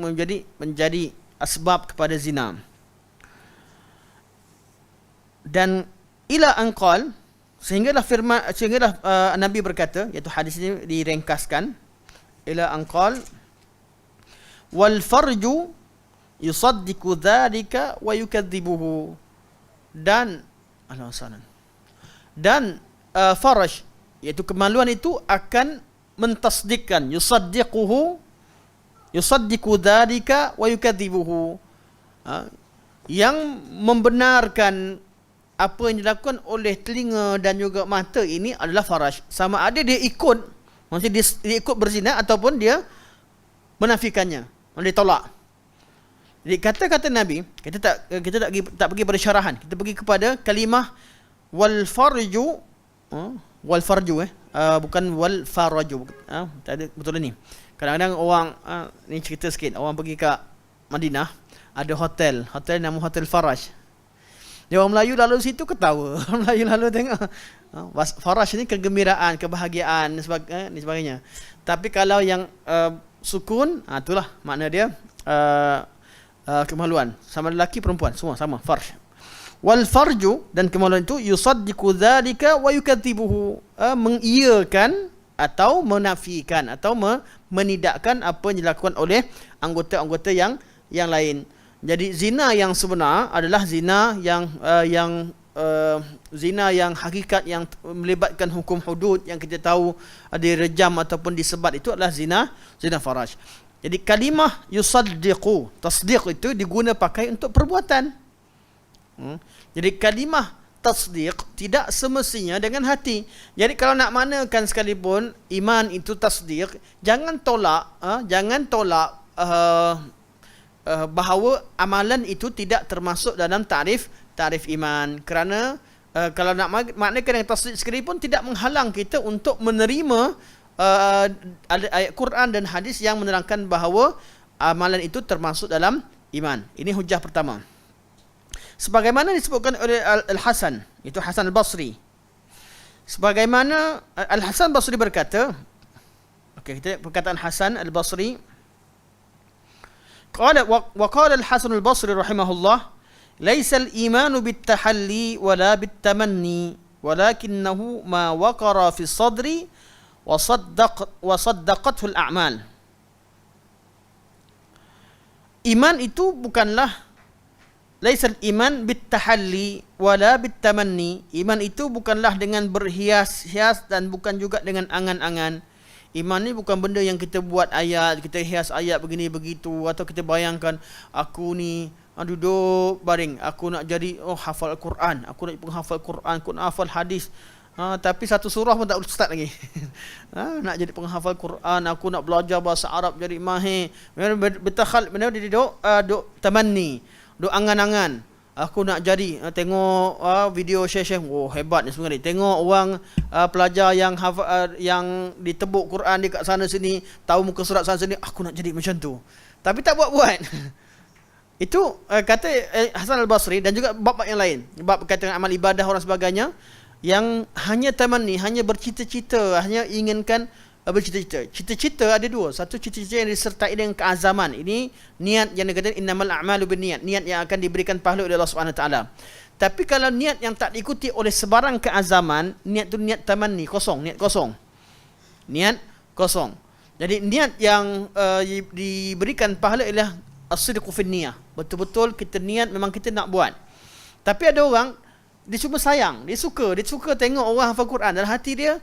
menjadi asbab kepada zina. Dan ila anqal, sehinggalah Nabi berkata, iaitu hadis ini direngkaskan, ila anqal wal farju yusaddiqu dhalika wa yukadzibuhu, dan faraj, iaitu kemaluan itu akan mentasdikkan, yusaddiqu dhalika wa yukadzibuhu, yang membenarkan apa yang dilakukan oleh telinga dan juga mata ini adalah faraj. Sama ada dia ikut, maksudnya dia ikut berzina ataupun dia menafikannya, dia tolak. Jadi kata-kata Nabi, kita tak pergi pada syarahan, kita pergi kepada kalimah wal farju, bukan wal faraju. Tak ada betul ni. Kadang-kadang orang ni cerita sikit, orang pergi ke Madinah, ada hotel nama Hotel Faraj. Dia orang Melayu lalu situ ketawa. Orang Melayu lalu tengok. Faraj ni kegembiraan, kebahagiaan ni sebagainya. Tapi kalau yang sukun, itulah makna dia kemaluan. Sama lelaki perempuan, semua sama, farj. Wal farju, dan kemaluan itu yusaddiqu dzalika wa yukadzibuhu, mengiyakan atau menafikan atau menidakkan apa yang dilakukan oleh anggota-anggota yang lain. Jadi zina yang sebenar adalah zina zina yang hakikat, yang melibatkan hukum hudud, yang kita tahu direjam ataupun disebat, itu adalah zina faraj. Jadi kalimah yusaddiqu, tasdiq itu diguna pakai untuk perbuatan. Jadi kalimah tasdiq tidak semestinya dengan hati. Jadi kalau nak manakan sekalipun iman itu tasdiq, jangan tolak bahawa amalan itu tidak termasuk dalam tarif iman. Kerana kalau nak maknakan yang tasdiq sekalipun tidak menghalang kita untuk menerima ayat Quran dan hadis yang menerangkan bahawa amalan itu termasuk dalam iman. Ini hujah pertama. Sebagaimana disebutkan oleh Al-Hasan, itu Hasan Al-Basri. Sebagaimana Al-Hasan Al-Basri berkata, kita perkataan Hasan Al-Basri, qala wa qala Al-Hasan Al-Basri rahimahullah, laisa al-imanu bit-tahalli wala bit-tamanni, walakinnahu ma waqara fi sadri wa saddaqathu al-a'mal. Iman itu bukanlah laisal iman bit-tahalli wala bit-tamanni. Iman itu bukanlah dengan berhias-hias dan bukan juga dengan angan-angan. Iman ni bukan benda yang kita buat ayat, kita hias ayat begini begitu, atau kita bayangkan aku ni duduk baring, aku nak jadi hafal Al-Quran, aku nak penghafal Quran, aku nak hafal hadis. Tapi satu surah pun tak start lagi. Nak jadi penghafal Quran, aku nak belajar bahasa Arab jadi mahir. Bertakhal, dia duduk tamanni, duk angan-angan. Aku nak jadi, tengok video share-share, hebat ni sebenarnya. Tengok orang pelajar yang yang ditebuk Quran dekat sana sini, tahu muka surat sana sini, aku nak jadi macam tu. Tapi tak buat-buat. Itu kata Hasan Al-Basri, dan juga bab yang lain, bab berkaitan dengan amal ibadah orang sebagainya, yang hanya tamanni, hanya bercita-cita, hanya inginkan bercita-cita. Cita-cita ada dua. Satu, cita-cita yang disertai dengan keazaman. Ini niat yang dikatakan innamal a'malu binniyat, niat yang akan diberikan pahala oleh Allah Subhanahu taala. Tapi kalau niat yang tak diikuti oleh sebarang keazaman, niat tu niat tamanni, kosong, niat kosong. Niat kosong. Jadi niat yang diberikan pahala ialah as-sidqu fin niyah. Betul-betul kita niat memang kita nak buat. Tapi ada orang dia cuma sayang, dia suka tengok orang hafal Quran, dalam hati dia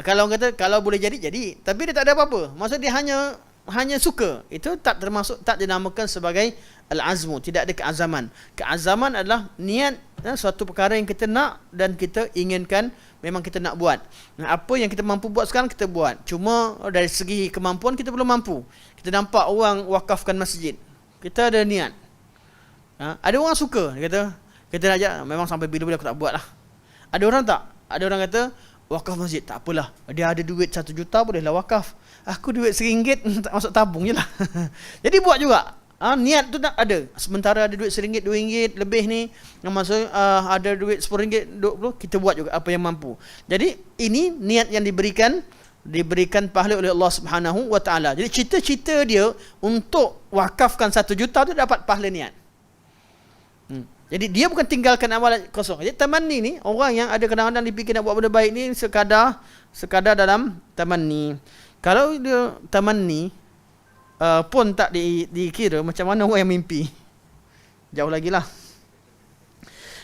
kalau orang kata kalau boleh jadi, tapi dia tak ada apa-apa. Maksud dia hanya suka. Itu tak termasuk, tak dinamakan sebagai al-azmu, tidak ada keazaman. Keazaman adalah niat suatu perkara yang kita nak dan kita inginkan, memang kita nak buat. Apa yang kita mampu buat sekarang kita buat. Cuma dari segi kemampuan kita belum mampu. Kita nampak orang wakafkan masjid, kita ada niat. Ada orang suka, dia kata kita nak ajak, memang sampai bila-bila aku tak buat lah. Ada orang tak? Ada orang kata wakaf masjid, tak apalah, dia ada duit 1 juta bolehlah wakaf, aku duit RM1 tak masuk tabung je lah. Jadi buat juga. Niat tu tak ada. Sementara ada duit RM1, RM2 lebih ni, yang masuk ada duit RM10, RM20, kita buat juga apa yang mampu. Jadi ini niat yang diberikan pahala oleh Allah Subhanahu wa taala. Jadi cita-cita dia untuk wakafkan 1 juta tu dapat pahala niat. Jadi dia bukan tinggalkan amalan kosong. Jadi tamanni ni, orang yang ada kadang-kadang dipikir nak buat benda baik ni sekadar dalam tamanni. Kalau dia tamanni pun tak dikira, macam mana orang yang mimpi? Jauh lagi lah.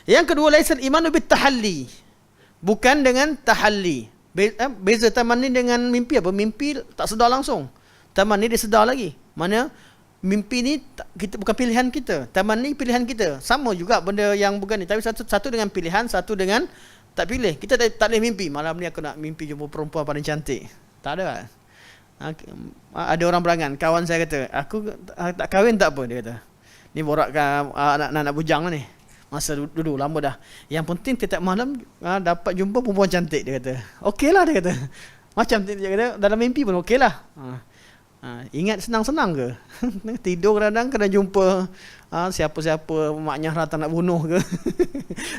Yang kedua, laisal imanu bit tahalli, bukan dengan tahalli. Beza tamanni dengan mimpi apa? Mimpi tak sedar langsung, tamanni dia sedar lagi. Mana mimpi ni kita bukan pilihan kita, tamanni pilihan kita. Sama juga benda yang bukan ni, tapi satu dengan pilihan, satu dengan tak pilih. Kita tak boleh mimpi malam ni aku nak mimpi jumpa perempuan paling cantik. Tak ada. Ada orang berangan, kawan saya kata, aku tak kahwin tak apa, dia kata. Ni borakkan anak-anak bujang lah ni. Masa dulu lama dah. Yang penting tiap malam dapat jumpa perempuan cantik, dia kata. Okeylah, dia kata. Macam dia kata dalam mimpi pun okeylah. Ingat senang-senang ke? Tidur kadang kena jumpa siapa-siapa, maknya rata nak bunuh ke?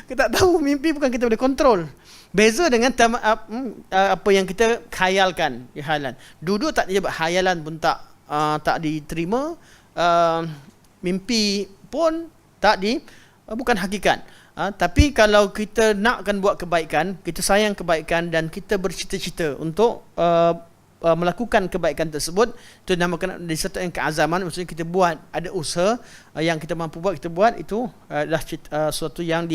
Kita tak tahu, mimpi bukan kita boleh kontrol. Beza dengan apa yang kita khayalkan, khayalan. Duduk tak dia khayalan pun tak diterima, mimpi pun bukan hakikat. Tapi kalau kita nakkan buat kebaikan, kita sayang kebaikan dan kita bercita-cita untuk melakukan kebaikan tersebut, itu namakan disertai keazaman. Maksudnya kita buat, ada usaha yang kita mampu buat, kita buat, itu adalah suatu yang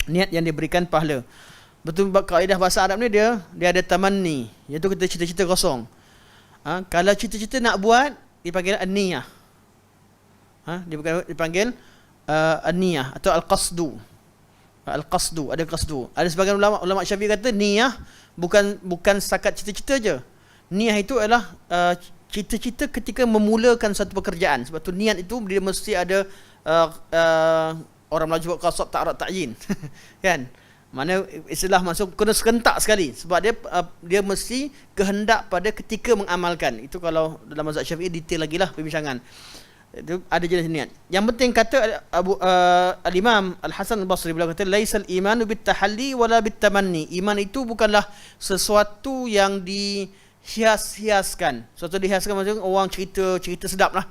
niat yang diberikan pahala. Betul, kaedah bahasa Arab ni dia ada tamanni, iaitu kita cita-cita kosong. Kalau cita-cita nak buat, dipanggil an-niyah. Dipanggil an-niyah atau al-qasdu. Al-qasdu, ada qasdu. Ada sebagian ulama Syafi'i kata niyah bukan setakat cita-cita je. Niyah itu adalah cita-cita ketika memulakan satu pekerjaan. Sebab tu niat itu dia mesti ada orang Melayu buat qasab ta'arad ta'yin. Kan? Mana istilah masuk kena serentak sekali sebab dia mesti kehendak pada ketika mengamalkan. Itu kalau dalam mazhab Syafi'i detail lagi lah perbincangan. Itu ada jenis niat. Yang penting kata Al-Imam Al-Hasan Al-Basri, beliau kata laisal imanu bit-tahalli wala bit-tamanni. Iman itu bukanlah sesuatu yang dihias-hiaskan. Sesuatu dihiaskan maksudnya orang cerita sedap lah.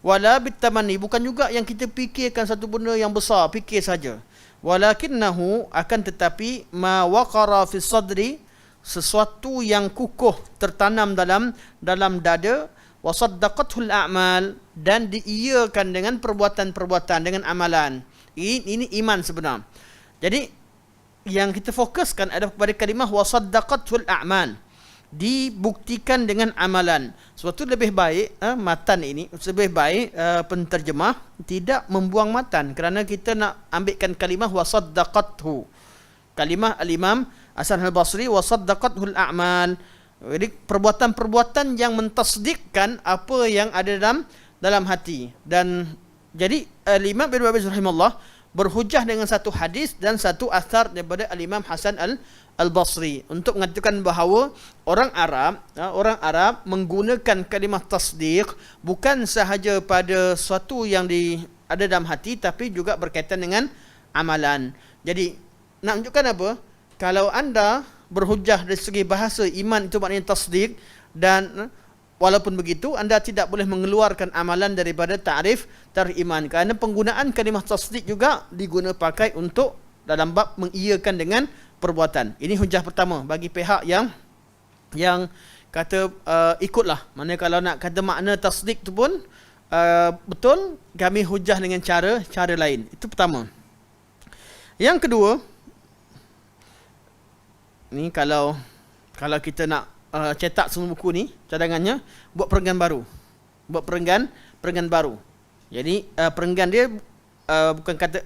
Wala bit-tamanni, bukan juga yang kita fikirkan satu benda yang besar, fikir saja. Walakinnahu, akan tetapi ma waqara fi sadri, sesuatu yang kukuh tertanam dalam dada, wa saddaqathul a'mal, dan diiyakan dengan perbuatan-perbuatan, dengan amalan. Ini iman sebenar. Jadi yang kita fokuskan adalah kepada kalimah wa saddaqathul a'mal, dibuktikan dengan amalan. Sebab tu lebih baik matan ini, lebih baik penterjemah tidak membuang matan, kerana kita nak ambilkan kalimah wa saddaqathu. Kalimah Al-Imam Hasan Al-Basri wa saddaqathul a'mal. Jadi perbuatan-perbuatan yang mentasdikkan apa yang ada dalam hati. Dan jadi Al-Imam Ibn Abi rahimahullah berhujah dengan satu hadis dan satu athar daripada Al-Imam Hasan Al-Basri untuk mengatakan bahawa orang Arab menggunakan kalimah tasdik bukan sahaja pada sesuatu yang ada dalam hati, tapi juga berkaitan dengan amalan. Jadi nak menunjukkan apa? Kalau anda berhujah dari segi bahasa, iman itu maknanya tasdik, dan walaupun begitu anda tidak boleh mengeluarkan amalan daripada ta'rif iman, kerana penggunaan kalimah tasdik juga diguna pakai untuk dalam bab mengiyakan dengan perbuatan. Ini hujah pertama bagi pihak yang kata ikutlah. Mana kalau nak kata makna tasdik tu pun betul, kami hujah dengan cara lain. Itu pertama. Yang kedua, ni kalau kita nak cetak semua buku ni, cadangannya buat perenggan baru. Buat perenggan baru. Jadi perenggan dia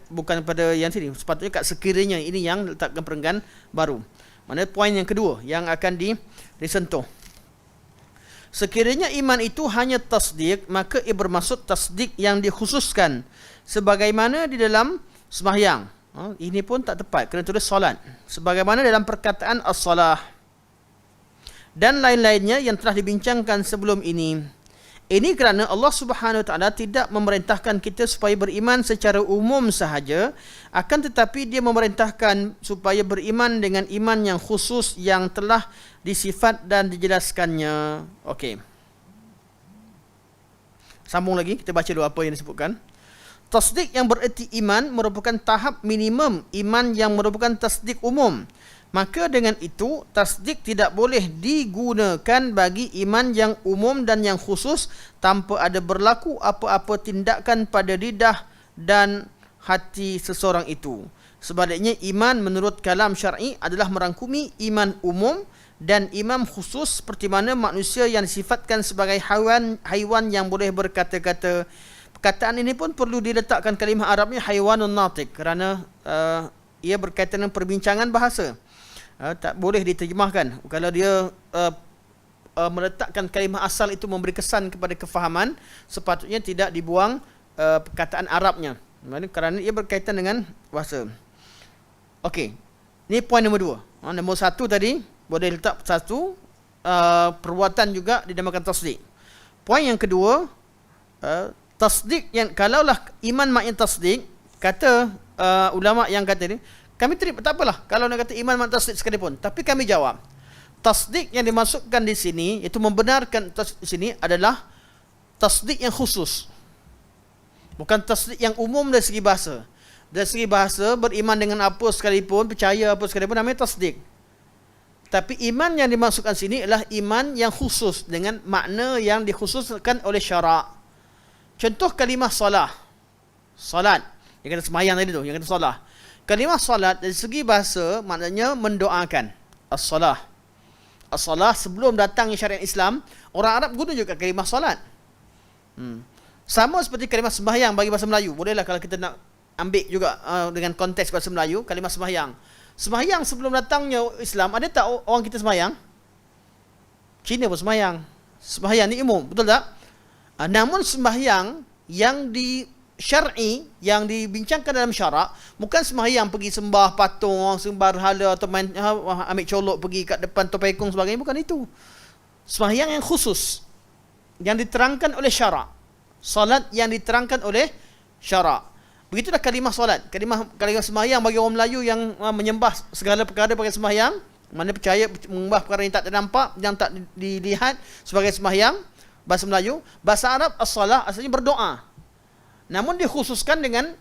bukan pada yang sini. Sepatutnya kat sekiranya ini yang letakkan perenggan baru. Mana poin yang kedua yang akan disentuh. Sekiranya iman itu hanya tasdik, maka ia bermaksud tasdik yang dikhususkan sebagaimana di dalam sembahyang. Ini pun tak tepat, kena tulis solat. Sebagaimana dalam perkataan as-salah dan lain-lainnya yang telah dibincangkan sebelum ini. Ini kerana Allah Subhanahu Wa Taala tidak memerintahkan kita supaya beriman secara umum sahaja, akan tetapi dia memerintahkan supaya beriman dengan iman yang khusus yang telah disifat dan dijelaskannya. Okey. Sambung lagi, kita baca dulu apa yang disebutkan. Tasdik yang bererti iman merupakan tahap minimum iman yang merupakan tasdik umum. Maka dengan itu, tasdik tidak boleh digunakan bagi iman yang umum dan yang khusus tanpa ada berlaku apa-apa tindakan pada lidah dan hati seseorang itu. Sebaliknya, iman menurut kalam syar'i adalah merangkumi iman umum dan iman khusus, seperti mana manusia yang disifatkan sebagai haiwan yang boleh berkata-kata. Perkataan ini pun perlu diletakkan kalimah Arabnya haiwanun natik, kerana ia berkaitan dengan perbincangan bahasa. Tak boleh diterjemahkan. Kalau dia meletakkan kalimah asal itu memberi kesan kepada kefahaman, sepatutnya tidak dibuang perkataan Arabnya, kerana ia berkaitan dengan bahasa. Okey, ini poin nombor 2. Nombor 1 tadi boleh letak satu, perbuatan juga dinamakan tasdik. Poin yang kedua, tasdik yang kalaulah iman maknanya tasdik, kata ulama yang kata ni, kami terima, tak apalah kalau nak kata iman maknanya tasdik sekalipun, tapi kami jawab, tasdik yang dimasukkan di sini, itu membenarkan di sini adalah tasdik yang khusus, bukan tasdik yang umum dari segi bahasa. Dari segi bahasa, beriman dengan apa sekalipun, percaya apa sekalipun, namanya tasdik. Tapi iman yang dimaksudkan sini adalah iman yang khusus, dengan makna yang dikhususkan oleh syarak. Contoh kalimah salat. Yang kata sembahyang tadi tu, yang kata salat. Kalimah salat dari segi bahasa maknanya mendoakan. As-salah. As-salah sebelum datangnya syariat Islam, orang Arab guna juga kalimah salat. Sama seperti kalimah sembahyang bagi bahasa Melayu. Bolehlah kalau kita nak ambil juga dengan konteks bahasa Melayu, kalimah sembahyang. Sembahyang sebelum datangnya Islam, ada tak orang kita sembahyang? Cina pun sembahyang. Sembahyang ni umum, betul tak? Namun sembahyang yang syar'i, yang dibincangkan dalam syarak, bukan sembahyang pergi sembah patung, sembah berhala, atau ambil colok pergi kat depan topekong sebagainya, bukan itu. Sembahyang yang khusus, yang diterangkan oleh syarak. Salat yang diterangkan oleh syarak. Begitulah kalimah salat. Kalimah sembahyang bagi orang Melayu yang menyembah segala perkara pakai sembahyang, mana percaya menyembah perkara yang tak ternampak, yang tak dilihat sebagai sembahyang, bahasa Melayu. Bahasa Arab as-salah asalnya berdoa. Namun dikhususkan dengan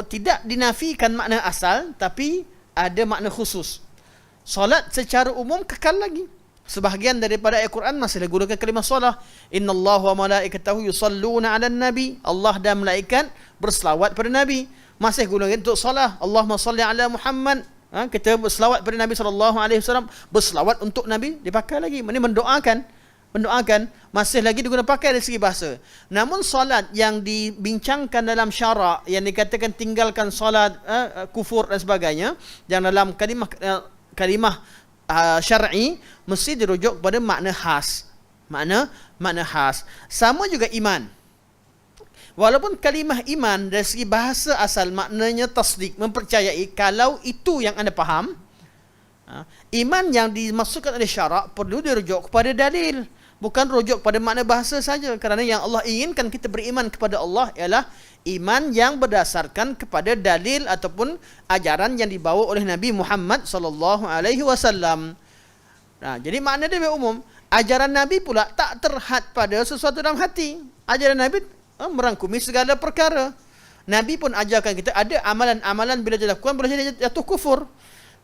tidak dinafikan makna asal, tapi ada makna khusus. Salat secara umum kekal lagi. Sebahagian daripada ayat Quran masih gunakan kalimah salat. Innallaha wa malaikatahu yusalluna 'alan nabi. Allah dan malaikat berselawat pada Nabi. Masih gunakan untuk salat. Allahumma salli ala Muhammad. Kita berselawat pada Nabi SAW. Berselawat untuk Nabi dipakai lagi. Ini mendoakan masih lagi digunakan pakai dari segi bahasa. Namun solat yang dibincangkan dalam syarak, yang dikatakan tinggalkan solat kufur dan sebagainya, yang dalam kalimah syar'i mesti dirujuk kepada makna khas. Makna khas. Sama juga iman. Walaupun kalimah iman dari segi bahasa asal maknanya tasdik, mempercayai, kalau itu yang anda faham, iman yang dimaksudkan oleh syarak perlu dirujuk kepada dalil. Bukan rujuk pada makna bahasa saja, kerana yang Allah inginkan kita beriman kepada Allah ialah iman yang berdasarkan kepada dalil ataupun ajaran yang dibawa oleh Nabi Muhammad sallallahu alaihi wasallam. Jadi makna dia umum. Ajaran Nabi pula tak terhad pada sesuatu dalam hati. Ajaran Nabi merangkumi segala perkara. Nabi pun ajarkan kita ada amalan-amalan bila dilakukan boleh jadi jatuh kufur.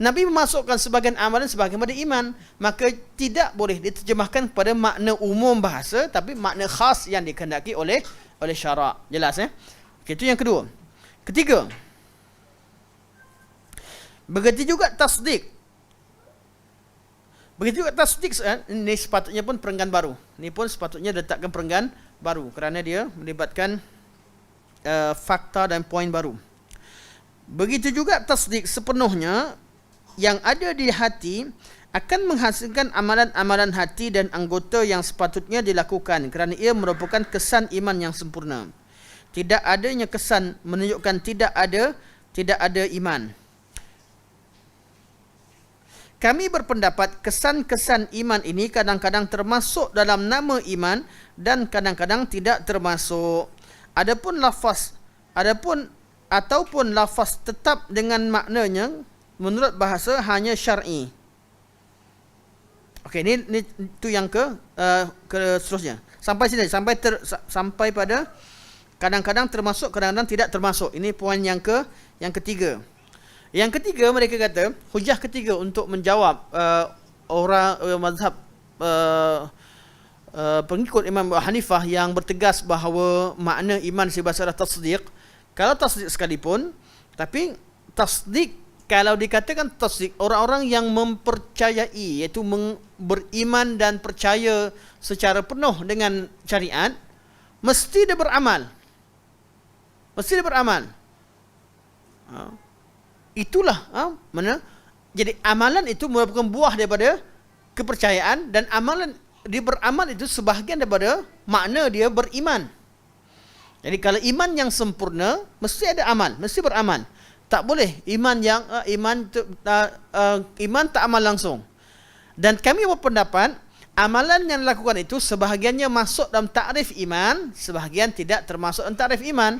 Nabi memasukkan sebagian amalan sebagai pada iman, maka tidak boleh diterjemahkan pada makna umum bahasa, tapi makna khas yang dikehendaki oleh syarak. Jelas Itu yang kedua. Ketiga, begitu juga tasdik. Ini sepatutnya pun perenggan baru. Ini pun sepatutnya letakkan perenggan baru, kerana dia melibatkan fakta dan poin baru. Begitu juga tasdik sepenuhnya yang ada di hati akan menghasilkan amalan-amalan hati dan anggota yang sepatutnya dilakukan, kerana ia merupakan kesan iman yang sempurna. Tidak adanya kesan menunjukkan tidak ada iman. Kami berpendapat kesan-kesan iman ini kadang-kadang termasuk dalam nama iman dan kadang-kadang tidak termasuk. Ataupun lafaz tetap dengan maknanya menurut bahasa hanya syar'i. Okey, ini itu yang ke seterusnya. Sampai sini, sampai pada kadang-kadang termasuk, kadang-kadang tidak termasuk. Ini poin yang ketiga. Yang ketiga, mereka kata hujah ketiga untuk menjawab orang mazhab pengikut Imam Abu Hanifah yang bertegas bahawa makna iman sebahagian adalah tasdiq. Kalau tasdiq sekalipun, tapi tasdiq, kalau dikatakan tasdik, orang-orang yang mempercayai, iaitu beriman dan percaya secara penuh dengan syariat, mesti dia beramal. Itulah mana? Jadi amalan itu merupakan buah daripada kepercayaan, dan amalan dia beramal itu sebahagian daripada makna dia beriman. Jadi kalau iman yang sempurna, mesti ada amal, mesti beramal. Tak boleh iman tak amal langsung. Dan kami berpendapat amalan yang dilakukan itu sebahagiannya masuk dalam takrif iman, sebahagian tidak termasuk dalam takrif iman.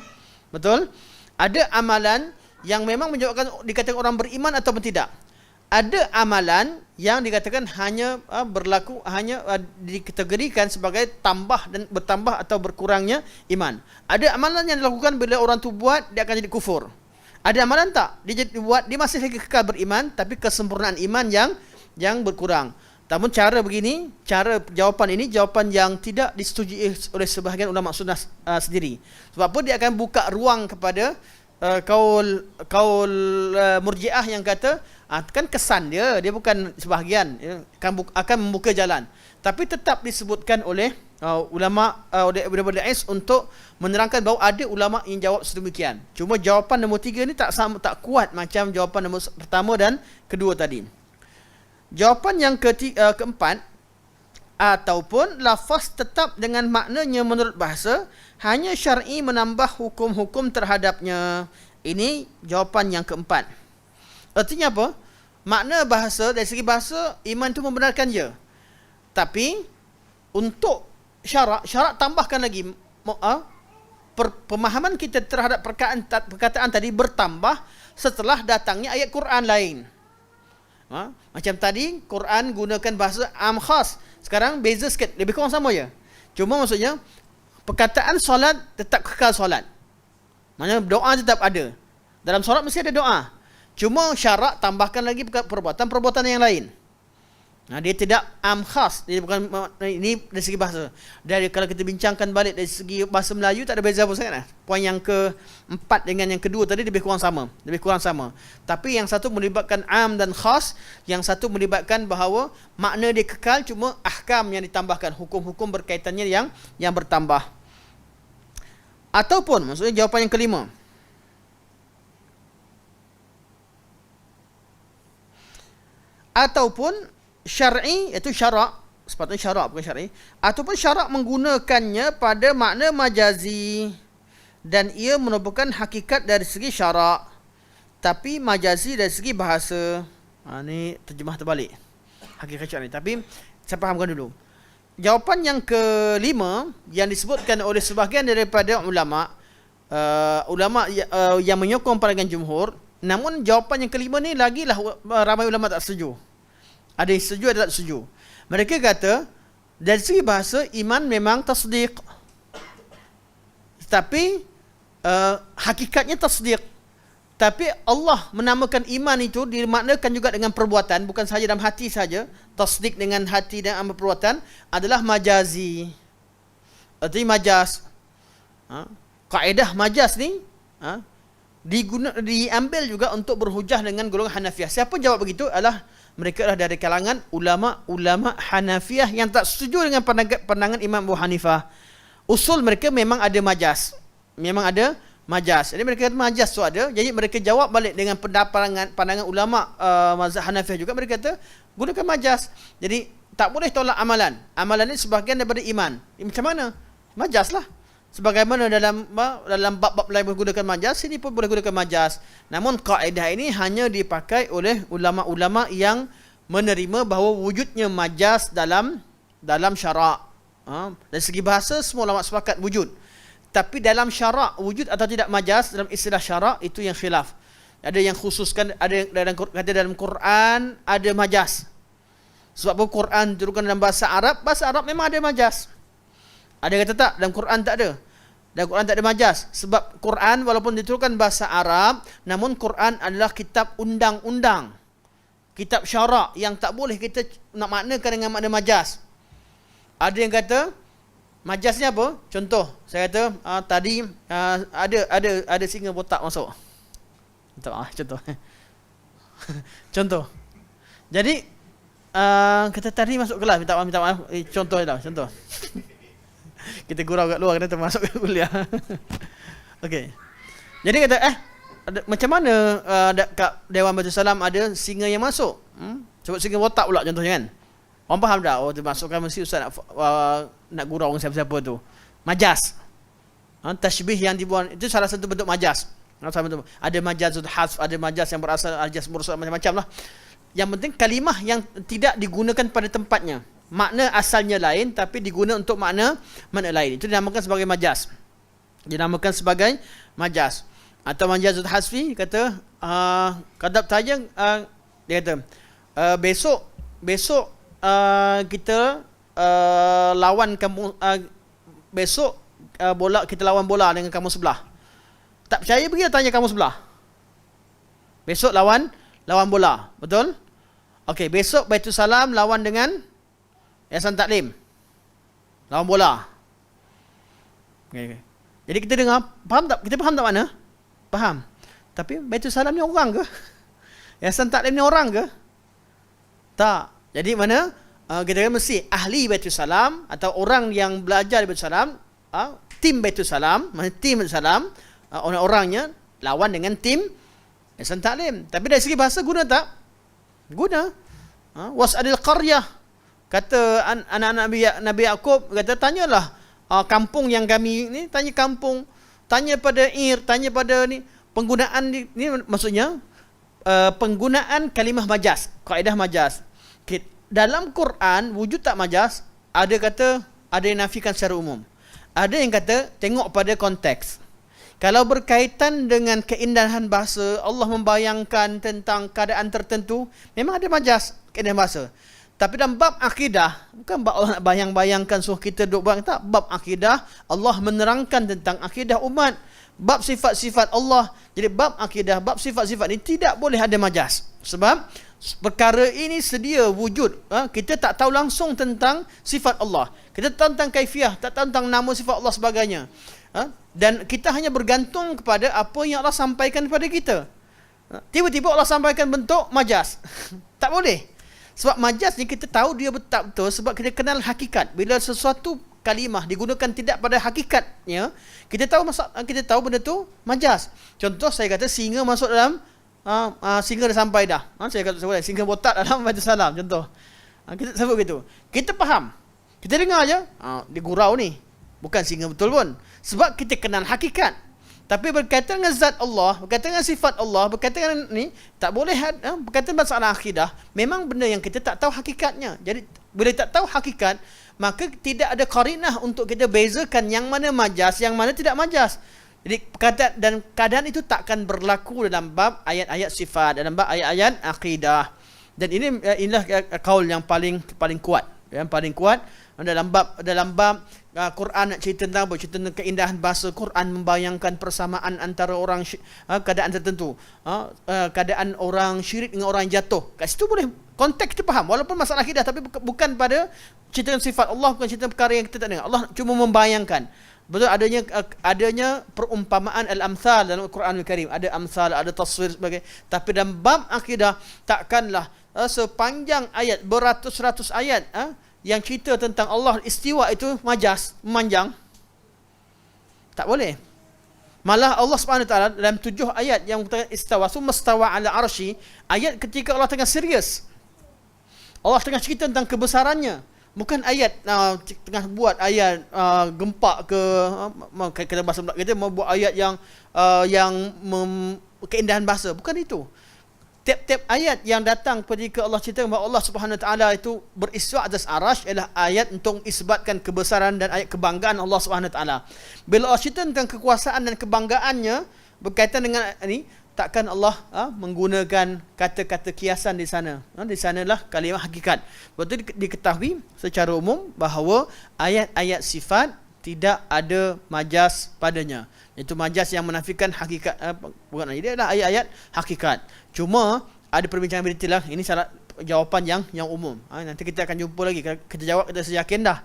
Betul? Ada amalan yang memang menyebabkan dikatakan orang beriman ataupun tidak. Ada amalan yang dikatakan hanya berlaku, hanya dikategorikan sebagai tambah dan bertambah atau berkurangnya iman. Ada amalan yang dilakukan bila orang tu buat, dia akan jadi kufur. Ada amalan tak? Dia masih lagi kekal beriman, tapi kesempurnaan iman yang berkurang. Namun cara jawapan ini jawapan yang tidak disetujui oleh sebahagian ulama sunnah sendiri. Sebab apa? Dia akan buka ruang kepada kaul murjiah yang kata kan kesan dia bukan sebahagian, akan membuka jalan. Tapi tetap disebutkan oleh ulama daripada Is untuk menerangkan bahawa ada ulama yang jawab sedemikian. Cuma jawapan nombor 3 ni tak kuat macam jawapan nombor pertama dan kedua tadi. Jawapan yang keempat, ataupun lafaz tetap dengan maknanya menurut bahasa, hanya syar'i menambah hukum-hukum terhadapnya. Ini jawapan yang keempat. Artinya apa? Makna bahasa, dari segi bahasa, iman itu membenarkan je. Tapi untuk syarak tambahkan lagi. Pemahaman kita terhadap perkataan tadi bertambah setelah datangnya ayat Quran lain. Macam tadi Quran gunakan bahasa am khas. Sekarang beza sikit, lebih kurang sama je. Cuma maksudnya perkataan solat tetap kekal solat. Maksudnya doa tetap ada. Dalam solat mesti ada doa. Cuma syarak tambahkan lagi perbuatan yang lain. Dia tidak am khas. Dia bukan, ini dari segi bahasa. Kalau kita bincangkan balik dari segi bahasa Melayu, tak ada beza apa sangat. Poin yang keempat dengan yang kedua tadi lebih kurang sama. Tapi yang satu melibatkan am dan khas, yang satu melibatkan bahawa makna dia kekal, cuma ahkam yang ditambahkan, hukum-hukum berkaitannya yang bertambah. Ataupun, maksudnya jawapan yang kelima, ataupun syar'i, iaitu syarak, sepatutnya syarak bukan syar'i, ataupun syarak menggunakannya pada makna majazi dan ia merupakan hakikat dari segi syarak tapi majazi dari segi bahasa. Ini terjemah terbalik hakikat syar'i, tapi saya fahamkan dulu. Jawapan yang kelima yang disebutkan oleh sebahagian daripada ulama yang menyokong pandangan jumhur, namun jawapan yang kelima ni lagilah ramai ulama tak setuju. Ada yang setuju, ada tak setuju. Mereka kata dari segi bahasa iman memang tasdiq, tapi hakikatnya tasdiq. Tapi Allah menamakan iman itu dimaknakan juga dengan perbuatan, bukan sahaja dalam hati saja. Tasdiq dengan hati dan amal perbuatan adalah majazi. Artinya majaz. Kaedah majaz ni diambil juga untuk berhujah dengan golongan Hanafiyah. Siapa jawab begitu adalah mereka adalah dari kalangan ulama-ulama Hanafiyah yang tak setuju dengan pandangan Imam Abu Hanifah. Usul mereka memang ada majaz. Jadi mereka kata majaz tu ada. Jadi mereka jawab balik dengan pandangan ulama mazhab Hanafiyah juga. Mereka kata gunakan majaz. Jadi tak boleh tolak amalan. Amalan ini sebahagian daripada iman. Macam mana? Majaz lah. Sebagaimana dalam bab-bab lain menggunakan majaz, sini pun boleh gunakan majaz. Namun kaedah ini hanya dipakai oleh ulama-ulama yang menerima bahawa wujudnya majaz dalam syarak. Dari segi bahasa semua ulama sepakat wujud. Tapi dalam syarak wujud atau tidak majaz dalam istilah syarak itu yang khilaf. Ada yang khususkan, ada yang kata dalam Quran ada majaz. Sebab apa Quran diturunkan dalam bahasa Arab memang ada majaz. Ada kata tak, dalam Quran tak ada. Dalam Quran tak ada majaz. Sebab Quran walaupun diturunkan bahasa Arab, namun Quran adalah kitab undang-undang. Kitab syarak yang tak boleh kita nak maknakan dengan makna majaz. Ada yang kata, majaznya apa? Contoh, saya kata tadi ada singa botak masuk. Contoh. Contoh. Jadi, kata tadi masuk kelas, minta maaf. Contoh. Kita gurau kat luar kena termasuk ke kuliah. Okey. Jadi kata macam mana kat Dewan Batu Salam ada singa yang masuk? Sebab singa botak pula contohnya kan. Orang faham dah, termasukkan mesti ustaz nak gurau dengan siapa-siapa tu. Majaz. Tashbih yang dibuat itu salah satu bentuk majaz. Ada majazul hasf, ada majaz yang berasal majaz mursal, macam-macam lah. Yang penting kalimah yang tidak digunakan pada tempatnya. Makna asalnya lain tapi diguna untuk makna lain. Itu dinamakan sebagai majaz. Atau majazul hasfi kata kadab tajang dia kata besok kita lawan kamu besok kita lawan bola dengan kamu sebelah. Tak percaya pergi tanya kamu sebelah. Besok lawan bola. Betul? Okey, besok Baitul Salam lawan dengan Yayasan Taklim. Lawan bola. Okay. Jadi kita dengar, faham tak? Kita faham tak mana? Faham. Tapi Baitul Salam ni orang ke? Yayasan Taklim ni orang ke? Tak. Jadi mana? Kita mesti ahli Baitul Salam atau orang yang belajar Baitul Salam, tim Baitul Salam, mana tim Baitul Salam, orang-orangnya lawan dengan tim Yayasan Taklim. Tapi dari segi bahasa guna tak? Guna. Was'alil qaryah. Kata anak-anak Nabi Yaqub, kata tanyalah kampung yang kami ni, tanya kampung, tanya pada tanya pada ni, penggunaan ni maksudnya penggunaan kalimah majaz, kaedah majaz. Okay. Dalam Quran wujud tak majaz? Ada kata, ada yang nafikan secara umum. Ada yang kata tengok pada konteks. Kalau berkaitan dengan keindahan bahasa, Allah membayangkan tentang keadaan tertentu, memang ada majaz keindahan bahasa. Tapi dalam bab akidah, bukan bab Allah nak bayang-bayangkan suruh kita duduk bayang, tak. Bab akidah, Allah menerangkan tentang akidah umat. Bab sifat-sifat Allah. Jadi bab akidah, bab sifat-sifat ini tidak boleh ada majaz. Sebab perkara ini sedia wujud. Kita tak tahu langsung tentang sifat Allah. Kita tahu tentang kaifiah, tak tahu tentang nama sifat Allah sebagainya. Dan kita hanya bergantung kepada apa yang Allah sampaikan kepada kita. Tiba-tiba Allah sampaikan bentuk majaz. Tak boleh. Sebab majaz ni kita tahu dia betul sebab kita kenal hakikat. Bila sesuatu kalimah digunakan tidak pada hakikatnya, kita tahu benda tu majaz. Contoh saya kata singa masuk dalam singa dah sampai dah. Saya kata singa botak dalam Baitul Salam contoh. Kita sebut gitu. Kita faham. Kita dengar aja, dia gurau ni. Bukan singa betul pun. Sebab kita kenal hakikat. Tapi berkaitan dengan zat Allah, berkaitan dengan sifat Allah, berkaitan dengan ni, tak boleh berkaitan masalah akidah, memang benda yang kita tak tahu hakikatnya. Jadi bila tak tahu hakikat, maka tidak ada qarinah untuk kita bezakan yang mana majaz, yang mana tidak majaz. Jadi keadaan itu takkan berlaku dalam bab ayat-ayat sifat, dalam bab ayat-ayat akidah. Dan inilah kaul yang paling kuat, yang paling kuat dalam bab Quran nak cerita tentang apa? Cerita tentang keindahan bahasa. Quran membayangkan persamaan antara orang keadaan tertentu, keadaan orang syirik dengan orang yang jatuh. Kat situ boleh konteks kita faham, walaupun masalah akidah, tapi bukan pada cerita sifat Allah, bukan cerita perkara yang kita tak dengar. Allah cuma membayangkan. Betul, adanya perumpamaan al-amthal dalam Al-Quran Al-Karim. Ada amthal, ada taswir sebagainya. Tapi dalam bab akidah, takkanlah sepanjang ayat, beratus-ratus ayat yang cerita tentang Allah istiwa itu majaz, memanjang. Tak boleh. Malah Allah Subhanahu Wa Taala dalam 7 ayat yang istawa, sumastawa ala arsy, ayat ketika Allah tengah serius. Allah tengah cerita tentang kebesarannya. Bukan ayat tengah buat ayat gempak kita bahasa kita mau buat ayat yang keindahan bahasa. Bukan itu. Tiap-tiap ayat yang datang ketika Allah cerita bahawa Allah Subhanahu Wa Taala itu beristiwa atas arasy ialah ayat untuk isbatkan kebesaran dan ayat kebanggaan Allah Subhanahu Wa Taala. Bila Allah cerita tentang kekuasaan dan kebanggaannya berkaitan dengan ini, takkan Allah menggunakan kata-kata kiasan di sana. Di sanalah kalimah hakikat. Betul diketahui secara umum bahawa ayat-ayat sifat tidak ada majaz padanya. Itu majaz yang menafikan hakikat, bukan, dia adalah ayat-ayat hakikat. Cuma ada perbincangan beritilah. Ini syarat jawapan yang umum. Nanti kita akan jumpa lagi. Kita jawab, kita seyakin dah.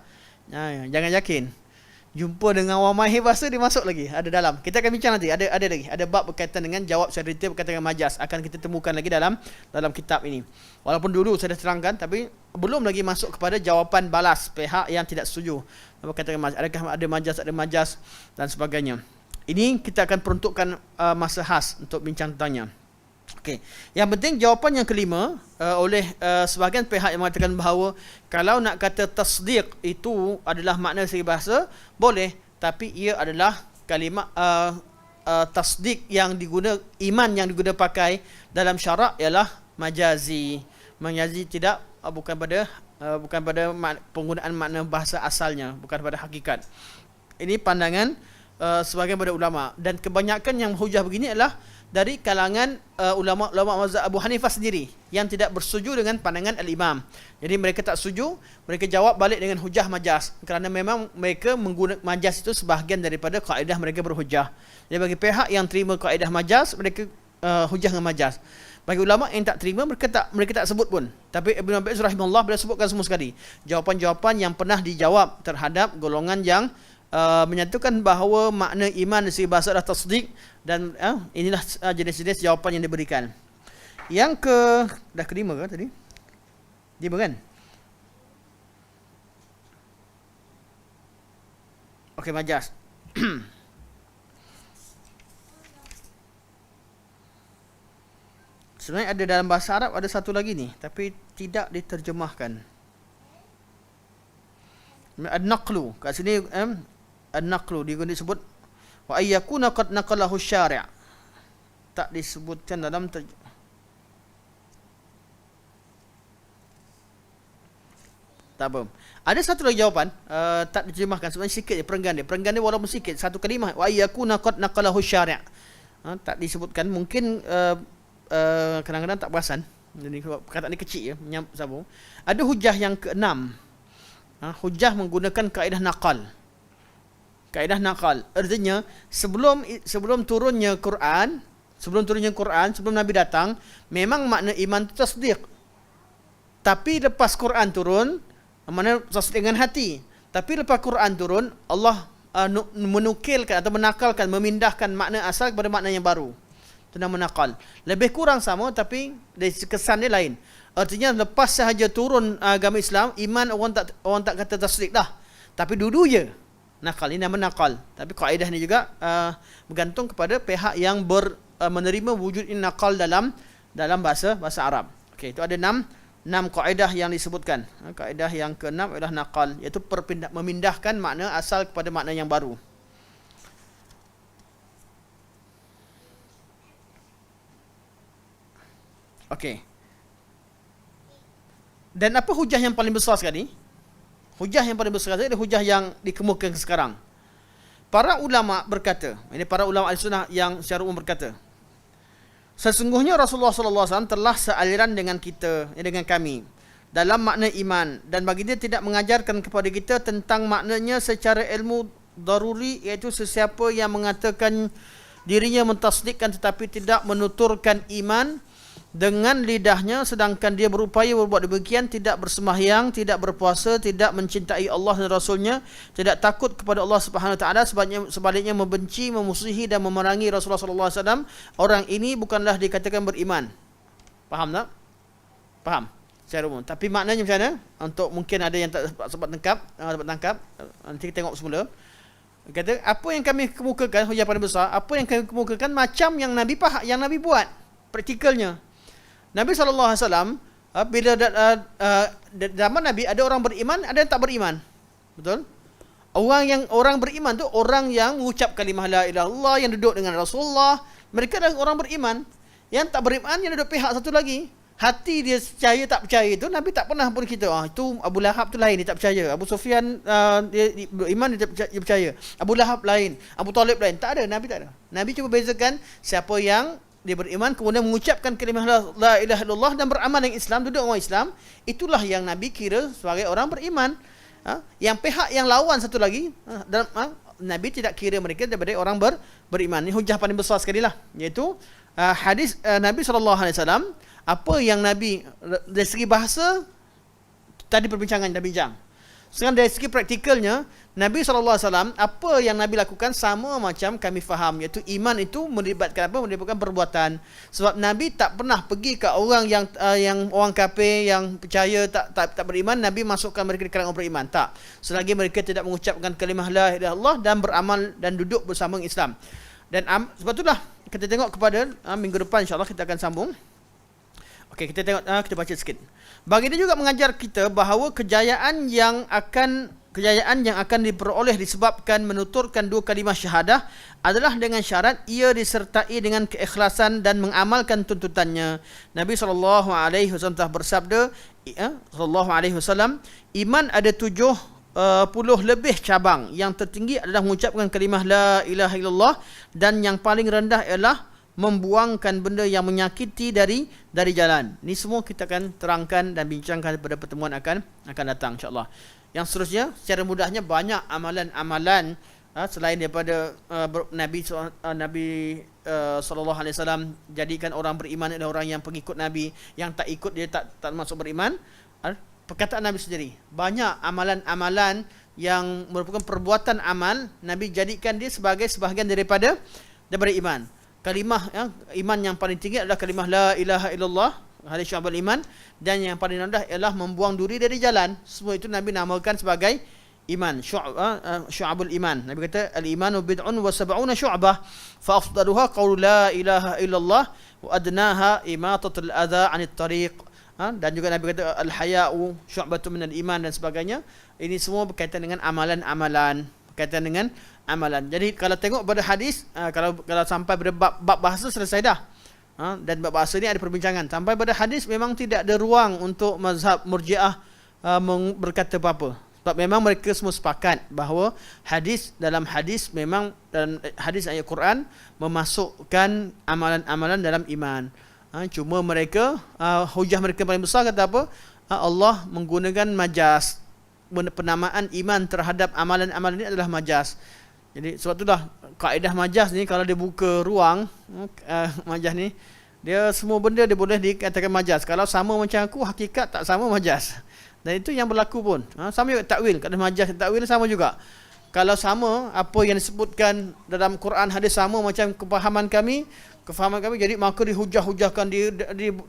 Jangan yakin. Jumpa dengan orang mahir bahasa, dia masuk lagi. Ada dalam. Kita akan bincang nanti. Ada lagi. Ada bab berkaitan dengan jawab secara detail berkaitan dengan majaz. Akan kita temukan lagi dalam kitab ini. Walaupun dulu saya dah terangkan, tapi belum lagi masuk kepada jawapan balas pihak yang tidak setuju berkaitan dengan majaz. Adakah ada majaz dan sebagainya. Ini kita akan peruntukkan masa khas untuk bincang tentangnya. Okey. Yang penting jawapan yang kelima oleh sebahagian pihak yang mengatakan bahawa kalau nak kata tasdiq itu adalah makna segi bahasa, boleh, tapi ia adalah kalimah tasdiq yang iman yang diguna pakai dalam syarak ialah majazi. Majazi tidak bukan pada penggunaan makna bahasa asalnya, bukan pada hakikat. Ini pandangan sebahagian pada ulama, dan kebanyakan yang hujah begini adalah dari kalangan ulama-ulama mazhab Abu Hanifah sendiri yang tidak bersetuju dengan pandangan al-Imam. Jadi mereka tak setuju, mereka jawab balik dengan hujah majaz, kerana memang mereka menggunakan majaz itu sebahagian daripada kaedah mereka berhujah. Jadi bagi pihak yang terima kaedah majaz, mereka hujah dengan majaz. Bagi ulama yang tak terima, mereka tak sebut pun. Tapi Ibn Abbas rahimahullah beliau sebutkan semua sekali jawapan-jawapan yang pernah dijawab terhadap golongan yang menyatakan bahawa makna iman dari segi bahasa adalah tasdik, dan inilah jenis-jenis jawapan yang diberikan. Yang dah kelima ke tadi? Dia kan? Okey, majaz. Sebenarnya ada dalam bahasa Arab, ada satu lagi ni, tapi tidak diterjemahkan. An-naqlu, kat sini an-naqlu dia disebut wa ayyakuna qad naqalahu syari'. Tak disebutkan dalam tak apa. Ada satu lagi jawapan, tak diterjemahkan, sebenarnya sikit je perenggan dia. Perenggan dia walaupun sikit, satu kalimah wa ayyakuna qad naqalahu syari'. Tak disebutkan, mungkin kadang-kadang tak perasan. Jadi perkataan ni kecil ya, sambung. Ada hujah yang keenam. Hujah menggunakan kaedah naqal. Kaedah naqal artinya sebelum turunnya Quran, sebelum Nabi datang, memang makna iman itu tasdiq. Tapi lepas Quran turun, makna tasdiq dengan hati. Tapi lepas Quran turun, Allah menukilkan atau menakalkan, memindahkan makna asal kepada makna yang baru. Itu nama naqal. Lebih kurang sama, tapi dari kesan dia lain. Artinya lepas sahaja turun agama Islam, iman orang tak kata tasdik dah. Tapi dulu je naqal. Ini nama naqal. Tapi kaedah ni juga bergantung kepada pihak yang menerima wujud ini naqal dalam bahasa Arab. Okey, itu ada 6 kaedah yang disebutkan. Kaedah yang ke-6 adalah naqal, iaitu memindahkan makna asal kepada makna yang baru. Okey. Dan apa hujah yang paling besar sekali? Hujah yang paling besar sekali adalah hujah yang dikemukakan sekarang. Para ulama berkata, ini para ulama al-sunnah yang secara umum berkata, sesungguhnya Rasulullah SAW telah sealiran dengan kita, dengan kami, dalam makna iman, dan baginda tidak mengajarkan kepada kita tentang maknanya secara ilmu daruri, iaitu sesiapa yang mengatakan dirinya mentasdikkan tetapi tidak menuturkan iman dengan lidahnya, sedangkan dia berupaya berbuat demikian, tidak bersembahyang, tidak berpuasa, tidak mencintai Allah dan Rasulnya, tidak takut kepada Allah Subhanahu Wa Taala, sebaliknya membenci, memusuhi dan memerangi Rasulullah Sallallahu Alaihi Wasallam, orang ini bukanlah dikatakan beriman. Faham tak? Faham secara umum. Tapi maknanya macam mana? Untuk mungkin ada yang tak sempat tangkap, nanti kita tengok semula. Kata, apa yang kami kemukakan, hujah paling besar, apa yang kami kemukakan macam yang Nabi buat, praktikalnya. Nabi SAW, bila zaman Nabi ada orang beriman, ada yang tak beriman. Betul? Orang beriman tu orang yang mengucap kalimah la ilaha illallah, yang duduk dengan Rasulullah. Mereka adalah orang beriman. Yang tak beriman, yang duduk pihak satu lagi. Hati dia percaya tak percaya itu, Nabi tak pernah pun kita, itu Abu Lahab tu lain, dia tak percaya. Abu Sufyan dia beriman, dia percaya. Abu Lahab lain, Abu Talib lain. Tak ada, Nabi tak ada. Nabi cuba bezakan siapa yang dia beriman, kemudian mengucapkan kalimah la ilaha illallah dan beramal dengan Islam, duduk orang Islam, itulah yang Nabi kira sebagai orang beriman. Yang pihak yang lawan satu lagi, Nabi tidak kira mereka daripada orang beriman. Ini hujah paling besar sekali lah, iaitu hadis Nabi SAW. Apa yang Nabi dari segi bahasa tadi perbincangan dah bincang. Sekarang dari segi praktikalnya, Nabi SAW, apa yang Nabi lakukan sama macam kami faham, iaitu iman itu melibatkan apa? Melibatkan perbuatan. Sebab Nabi tak pernah pergi ke orang yang orang kafir yang percaya tak beriman, Nabi masukkan mereka di kalangan orang beriman. Tak. Selagi mereka tidak mengucapkan kalimah la ilaha illallah dan beramal dan duduk bersama Islam. Dan sebab itulah kita tengok kepada minggu depan insya-Allah kita akan sambung. Okey, kita tengok, kita baca sikit. Baginda juga mengajar kita bahawa kejayaan yang akan diperoleh disebabkan menuturkan dua kalimah syahadah adalah dengan syarat ia disertai dengan keikhlasan dan mengamalkan tuntutannya. Nabi SAW telah bersabda, iman ada 70 lebih cabang. Yang tertinggi adalah mengucapkan kalimah la ilaha illallah, dan yang paling rendah ialah membuangkan benda yang menyakiti dari jalan. Ini semua kita akan terangkan dan bincangkan pada pertemuan akan datang insya-Allah. Yang seterusnya, secara mudahnya banyak amalan-amalan selain daripada Nabi sallallahu alaihi wasallam jadikan orang beriman adalah orang yang pengikut Nabi, yang tak ikut dia tak masuk beriman. Perkataan Nabi sendiri, banyak amalan-amalan yang merupakan perbuatan amal, Nabi jadikan dia sebagai sebahagian daripada iman. Kalimah iman yang paling tinggi adalah kalimah la ilaha illallah, hadis syu'abul iman, dan yang paling rendah ialah membuang duri dari jalan. Semua itu Nabi namakan sebagai iman, syu'abul iman. Nabi kata al-imanu bid'un wa sab'una syu'bah fa afdaluha qaulu la ilaha illallah wa adnaha imatatul adha 'anit tariq. Dan juga Nabi kata al-haya'u syu'batun minal iman dan sebagainya. Ini semua berkaitan dengan amalan-amalan, berkaitan dengan amalan. Jadi kalau tengok pada hadis, kalau sampai pada bab bahasa selesai dah. Dan bab bahasa ni ada perbincangan. Sampai pada hadis memang tidak ada ruang untuk mazhab Murji'ah berkata apa-apa. Sebab memang mereka semua sepakat bahawa dalam hadis memang dalam hadis ayat Quran memasukkan amalan-amalan dalam iman. Cuma mereka hujah mereka paling besar kata apa? Allah menggunakan majaz. Penamaan iman terhadap amalan-amalan ini adalah majaz. Jadi sebab itulah kaedah majaz ni, kalau dia buka ruang majaz ni, dia semua benda dia boleh dikatakan majaz. Kalau sama macam aku, hakikat tak sama, majaz. Dan itu yang berlaku pun. Sama juga takwil. Kadang majaz dan takwil sama juga. Kalau sama apa yang disebutkan dalam Quran, hadis sama macam kefahaman kami, jadi maka dihujah-hujahkan,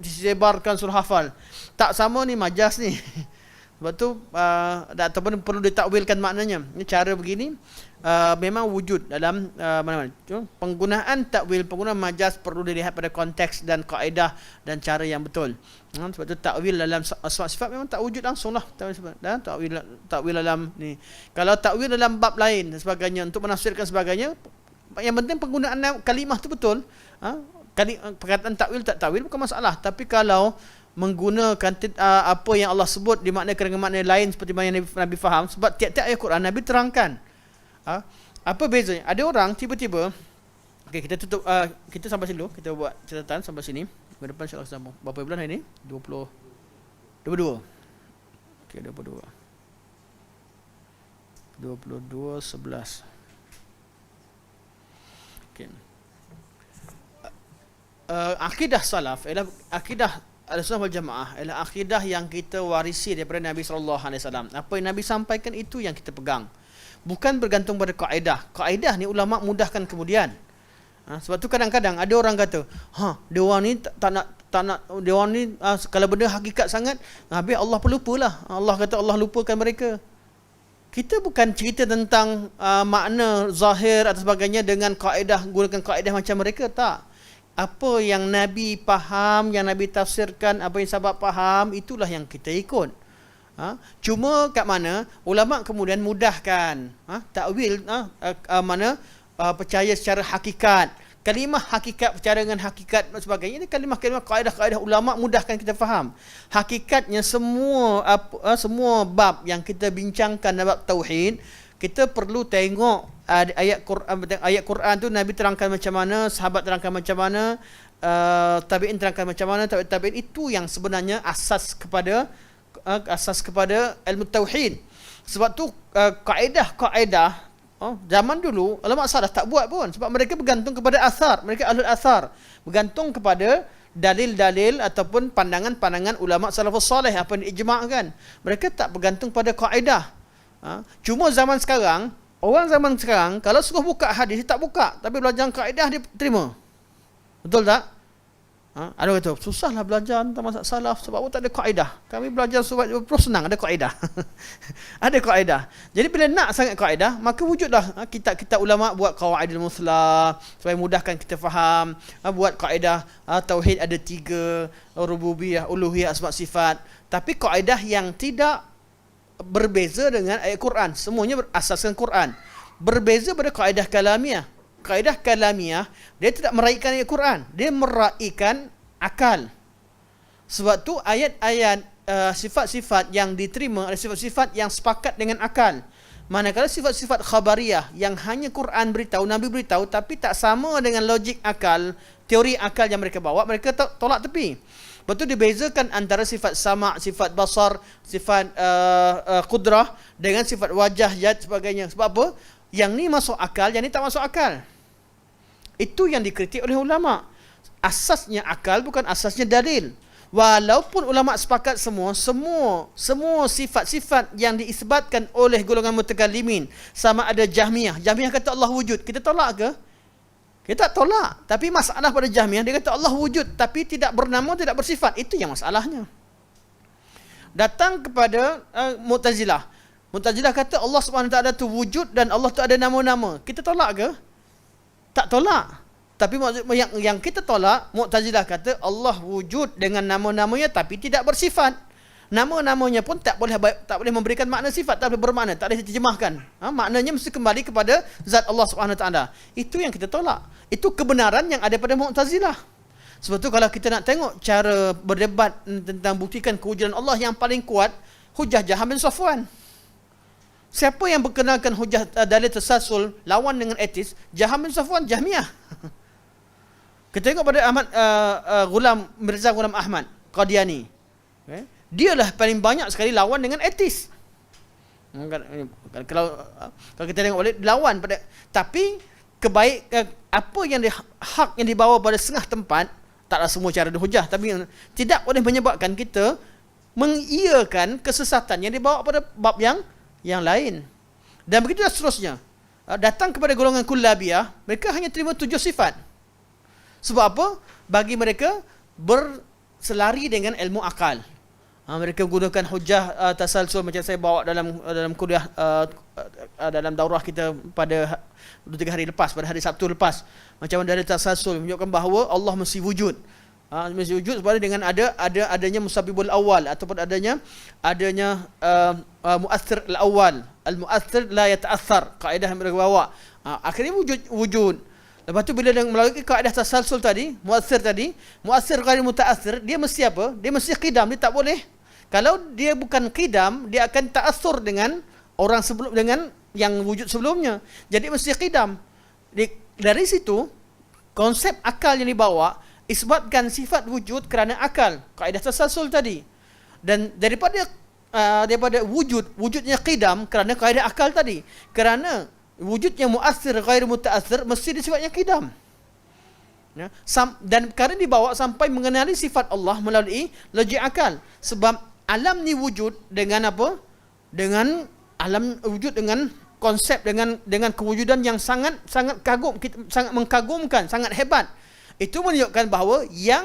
disebarkan surah hafal. Tak sama ni, majaz ni. Sebab tu ataupun perlu ditakwilkan maknanya. Ini cara begini memang wujud dalam mana-mana. Penggunaan takwil, penggunaan majaz perlu dilihat pada konteks dan kaedah dan cara yang betul. Sebab tu takwil dalam sifat memang tak wujud langsung lah. Dan takwil dalam ni. Kalau takwil dalam bab lain dan sebagainya untuk menafsirkan sebagainya, yang penting penggunaan kalimah tu betul. Perkataan takwil tak takwil bukan masalah. Tapi kalau menggunakan apa yang Allah sebut dimaknakan dengan makna lain seperti mana yang Nabi faham, sebab tiap-tiap ayat Quran Nabi terangkan. Apa bezanya? Ada orang tiba-tiba, okey, kita tutup, kita sampai sini dulu, kita buat catatan sampai sini. Minggu depan insya-Allah sambung. Berapa bulan hari ni? 22. Okey, 22 11. Okey. Akidah salaf ialah akidah Ahlussunnah wal Jamaah, ialah akidah yang kita warisi daripada Nabi sallallahu alaihi wasallam. Apa yang Nabi sampaikan itu yang kita pegang. Bukan bergantung pada kaedah. Kaedah ni ulama mudahkan kemudian. Sebab tu kadang-kadang ada orang kata, dia orang ni tak nak dia orang ni kalau benda hakikat sangat, habis Allah pelupalah. Allah kata Allah lupakan mereka. Kita bukan cerita tentang makna zahir atau sebagainya dengan kaedah, gunakan kaedah macam mereka, tak. Apa yang Nabi faham, yang Nabi tafsirkan, apa yang sahabat faham, itulah yang kita ikut. Cuma kat mana ulama kemudian mudahkan takwil, mana percaya secara hakikat, kalimah hakikat, percaya dengan hakikat dan sebagainya. Ini kalimah-kalimah kaedah-kaedah ulama mudahkan kita faham. Hakikatnya semua bab yang kita bincangkan dalam bab tauhid, kita perlu tengok ayat Quran tu Nabi terangkan macam mana, sahabat terangkan macam mana, tabi'in terangkan macam mana, tabi'in itu yang sebenarnya asas kepada ilmu tauhid. Sebab tu kaedah zaman dulu ulama salaf tak buat pun, sebab mereka bergantung kepada asar, mereka ahlul asar, bergantung kepada dalil-dalil ataupun pandangan-pandangan ulama salafus salih apa yang diijma'kan. Mereka tak bergantung pada kaedah. Cuma zaman sekarang, orang zaman sekarang kalau suruh buka hadis dia tak buka, tapi belajar kaedah dia terima. Betul tak? Ada kata susahlah belajar tentang mazhab salaf sebab tak ada kaedah. Kami belajar surat terus senang, ada kaedah. Ada kaedah. Jadi bila nak sangat kaedah, maka wujudlah kitab-kitab ulama buat qawaidul muslah supaya mudahkan kita faham. Buat kaedah tauhid ada 3, rububiyah, uluhiyah, asma sifat. Tapi kaedah yang tidak berbeza dengan ayat Quran, semuanya berasaskan Quran. Berbeza pada kaedah kalamiah. Kaedah kalamiah dia tidak meraihkan ayat Quran, dia meraihkan akal. Sebab tu ayat-ayat sifat-sifat yang diterima adalah sifat-sifat yang sepakat dengan akal. Manakala sifat-sifat khabariyah yang hanya Quran beritahu, Nabi beritahu, tapi tak sama dengan logik akal, teori akal yang mereka bawa, mereka tolak tepi. Lepas tu dibezakan antara sifat sama', sifat basar, sifat qudrah dengan sifat wajah, yad sebagainya. Sebab apa? yang ni masuk akal, yang ni tak masuk akal. Itu yang dikritik oleh ulama. Asasnya akal, bukan asasnya dalil. Walaupun ulama sepakat semua sifat-sifat yang diisbatkan oleh golongan mutakallimin, sama ada Jahmiyah kata Allah wujud, kita tolak ke? Kita tak tolak. Tapi masalah pada Jahmiyah, dia kata Allah wujud tapi tidak bernama, tidak bersifat. Itu yang masalahnya. Datang kepada Mu'tazilah kata Allah Subhanahu Wa Taala tu wujud dan Allah tu ada nama-nama. Kita tolak ke? Tak tolak. Tapi yang kita tolak, Mu'tazilah kata Allah wujud dengan nama-namanya tapi tidak bersifat. Nama-namanya pun tak boleh memberikan makna sifat, tak boleh bermakna, tak boleh diterjemahkan. Maknanya mesti kembali kepada zat Allah Subhanahu Wa Taala. Itu yang kita tolak. Itu kebenaran yang ada pada Mu'tazilah. Sebab tu kalau kita nak tengok cara berdebat tentang buktikan kewujudan Allah yang paling kuat, hujah Jaham bin Safwan. Siapa yang berkenalkan hujah dalil tasalsul lawan dengan etis? Jaham bin Safwan, Jahmiyah. Kita tengok pada Mirza Ghulam Ahmad Qadiani. Okay. Dialah paling banyak sekali lawan dengan etis. Kalau kita tengok balik, lawan pada, tapi apa yang hak yang dibawa pada setengah tempat, taklah semua cara dihujah, tapi tidak boleh menyebabkan kita mengiyakan kesesatan yang dibawa pada bab yang lain. Dan begitulah seterusnya. Datang kepada golongan kullabiyah, mereka hanya terima 7 sifat. Sebab apa? Bagi mereka berselari dengan ilmu akal. Mereka gunakan hujah tasalsul macam saya bawa dalam kuliah dalam daurah kita pada 2-3 hari lepas, pada hari Sabtu lepas. Macam dalil tasalsul menunjukkan bahawa Allah mesti wujud. Mesti wujud sebab dengan adanya musabbibul awal ataupun adanya muathir al-awwal. Al-muathir la yata'athar. Kaedah yang mereka bawa. Akhirnya wujud. Lepas tu bila melalui kaedah tasalsul tadi, muathir ghairi muta'athir, dia mesti apa? Dia mesti qidam, dia tak boleh. Kalau dia bukan qidam, dia akan ta'athur dengan orang sebelum, dengan yang wujud sebelumnya. Jadi mesti qidam. Dari situ konsep akal yang dibawa isbatkan sifat wujud kerana akal, kaedah tasalsul tadi. Dan daripada wujudnya qidam kerana kaedah akal tadi. Kerana wujudnya muathir ghair muta'athir mesti sifatnya qidam. Ya, dan kerana dibawa sampai mengenali sifat Allah melalui logik akal. Sebab alam ni wujud dengan apa? Dengan alam wujud dengan konsep, dengan kewujudan yang sangat mengkagumkan, sangat hebat. Itu menunjukkan bahawa yang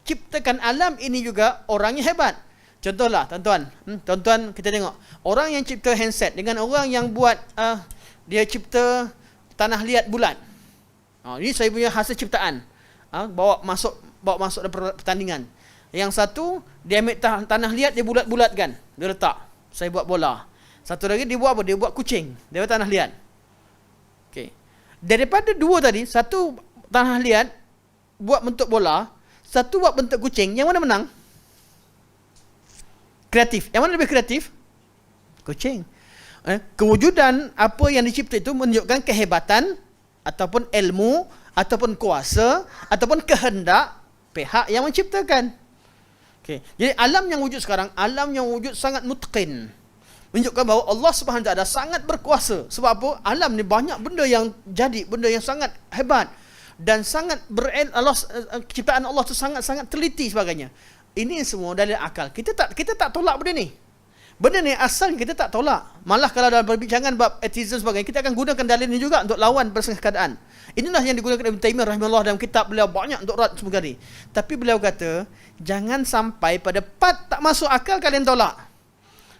ciptakan alam ini juga orangnya hebat. Contohlah tuan-tuan, kita tengok orang yang cipta handset dengan orang yang buat dia cipta tanah liat bulat. Ini saya punya hasil ciptaan. Bawa masuk dalam pertandingan. Yang satu dia ambil tanah liat, dia bulat-bulatkan, dia letak. Saya buat bola. Satu lagi dia buat apa? Dia buat kucing. Dia buat tanah liat. Okey. Daripada dua tadi, satu tanah liat buat bentuk bola, satu buat bentuk kucing, yang mana menang? Kreatif. Yang mana lebih kreatif? Kucing. Kewujudan apa yang dicipta itu menunjukkan kehebatan ataupun ilmu ataupun kuasa ataupun kehendak pihak yang menciptakan. Okey. Jadi alam yang wujud sekarang, alam yang wujud sangat mutqin. Menunjukkan bahawa Allah Subhanahu Wa Taala sangat berkuasa. Sebab apa? Alam ni banyak benda yang jadi, benda yang sangat hebat dan sangat ciptaan Allah tu sangat teliti sebagainya. Ini semua dalil akal. Kita tak tolak benda ni. Benda ni asalnya kita tak tolak. Malah kalau dalam perbincangan bab atheism sebagainya, kita akan gunakan dalil ni juga untuk lawan bersetengah keadaan. Inilah yang digunakan Ibn Taimiyah rahimahullah dalam kitab beliau banyak untuk rad semua kali. Tapi beliau kata, jangan sampai pada part tak masuk akal kalian tolak.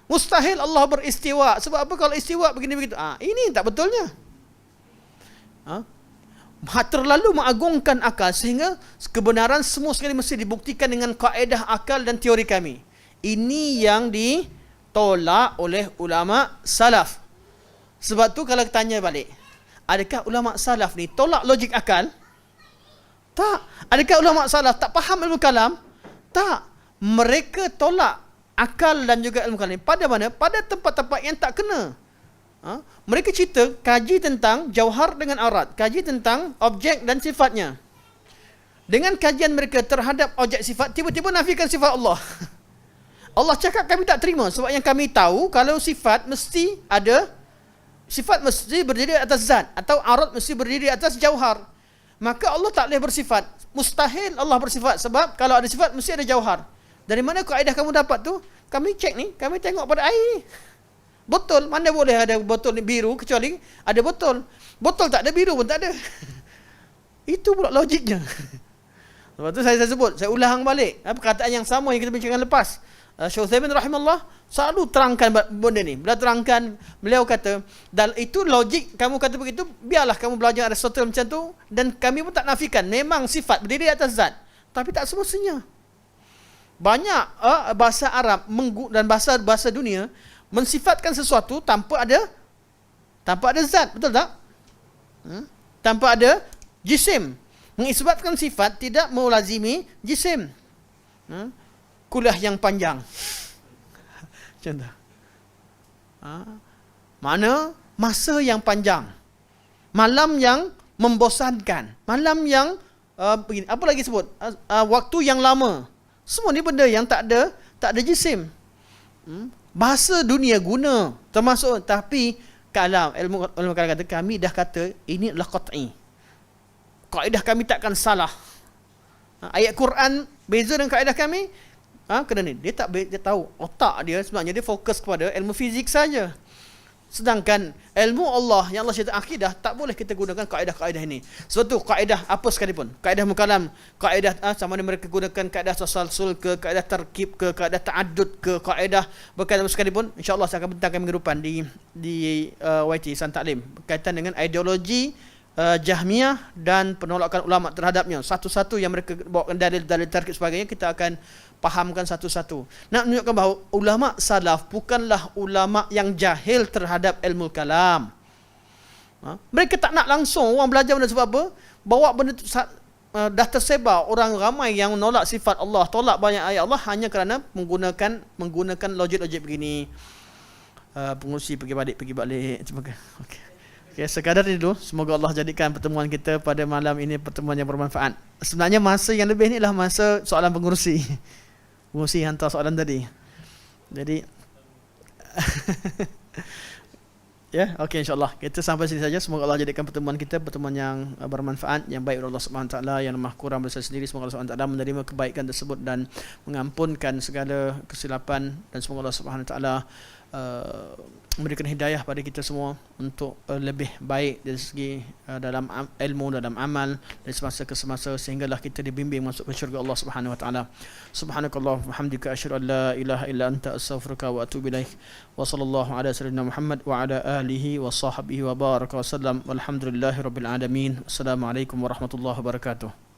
Mustahil Allah beristiwa. Sebab apa kalau istiwa begini begitu? Ini tak betulnya. Terlalu mengagungkan akal sehingga kebenaran semua sekali mesti dibuktikan dengan kaedah akal dan teori kami. Ini yang ditolak oleh ulama salaf. Sebab tu kalau tanya balik, adakah ulama salaf ni tolak logik akal? Tak. Adakah ulama salaf tak faham ilmu kalam? Tak. Mereka tolak akal dan juga ilmu kalam. Pada mana? Pada tempat-tempat yang tak kena. Mereka cerita kaji tentang jauhar dengan arat, kaji tentang objek dan sifatnya. Dengan kajian mereka terhadap objek sifat, tiba-tiba nafikan sifat Allah. Allah cakap kami tak terima sebab yang kami tahu kalau sifat mesti ada sifat mesti berdiri atas zat, atau arad mesti berdiri atas jauhar. Maka Allah tak boleh bersifat. Mustahil Allah bersifat, sebab kalau ada sifat mesti ada jauhar. Dari mana kaedah kamu dapat tu? Kami cek ni, kami tengok pada air ni. Botol, mana boleh ada botol ni biru kecuali ada botol. Botol tak ada, biru pun tak ada. Itu pula logiknya. Sebab tu saya sebut, saya ulang balik perkataan yang sama yang kita bincangkan lepas. Syekh Utsaimin rahimahullah selalu terangkan benda ni. Beliau terangkan, beliau kata, dan itu logik kamu kata begitu, biarlah kamu belajar Aristotle macam tu, dan kami pun tak nafikan memang sifat berdiri atas zat, tapi tak semestinya. Banyak bahasa Arab dan bahasa dunia mensifatkan sesuatu tanpa ada zat, betul tak? Tanpa ada jisim. Mengisbatkan sifat tidak melazimi jisim. Kuliah yang panjang. Contoh. Mana masa yang panjang. Malam yang membosankan. Malam yang begini, apa lagi sebut? Waktu yang lama. Semua ni benda yang tak ada jisim. Bahasa dunia guna termasuk, tapi kalam ilmu kalam kata kami dah kata ini adalah qat'i. Kaedah kami takkan salah. Ayat Quran beza dengan kaedah kami. Kena ni dia tahu otak dia sebenarnya dia fokus kepada ilmu fizik saja. Sedangkan ilmu Allah yang Allah cerita akidah tak boleh kita gunakan kaedah-kaedah ini. Sebab tu kaedah apa sekalipun, kaedah mukalam, kaedah sama ada mereka gunakan kaedah tasalsul ke, kaedah tarkib ke, kaedah ta'addud ke, kaedah berkaitan sekalipun, insya-Allah saya akan bentangkan minggu depan di YT San Taklim berkaitan dengan ideologi Jahmiyah dan penolakan ulama terhadapnya. Satu-satu yang mereka bawakan dalil-dalil tarkib sebagainya, kita akan pahamkan satu-satu. Nak menunjukkan bahawa ulama salaf bukanlah ulama yang jahil terhadap ilmu kalam. Mereka tak nak langsung orang belajar benda, sebab apa? Bawa benda tu, dah tersebar orang ramai yang menolak sifat Allah, tolak banyak ayat Allah hanya kerana menggunakan logik-logik begini. Pengurusi pergi balik. Okay, sekadar ini dulu. Semoga Allah jadikan pertemuan kita pada malam ini pertemuan yang bermanfaat. Sebenarnya masa yang lebih ni adalah masa soalan pengurusi. Pengurusi hantar soalan tadi. Jadi ya, okey, insya-Allah kita sampai sini saja. Semoga Allah jadikan pertemuan kita pertemuan yang bermanfaat, yang baik oleh Allah Subhanahu taala, yang lemah kurang bersalah sendiri. Semoga Allah Subhanahu taala menerima kebaikan tersebut dan mengampunkan segala kesilapan, dan semoga Allah Subhanahu taala memberikan hidayah pada kita semua untuk lebih baik dari segi dalam ilmu, dalam amal, dari semasa ke semasa, sehinggalah kita dibimbing masuk ke syurga Allah Subhanahu wa taala. Subhanakallah wa hamdika asyhadu an la ilaha illa anta astaghfiruka wa atubu ilaik. Wa sallallahu ala sayyidina Muhammad wa ala alihi wa sahbihi wa baraka wa sallam. Walhamdulillahirabbil alamin. Assalamualaikum warahmatullahi wabarakatuh.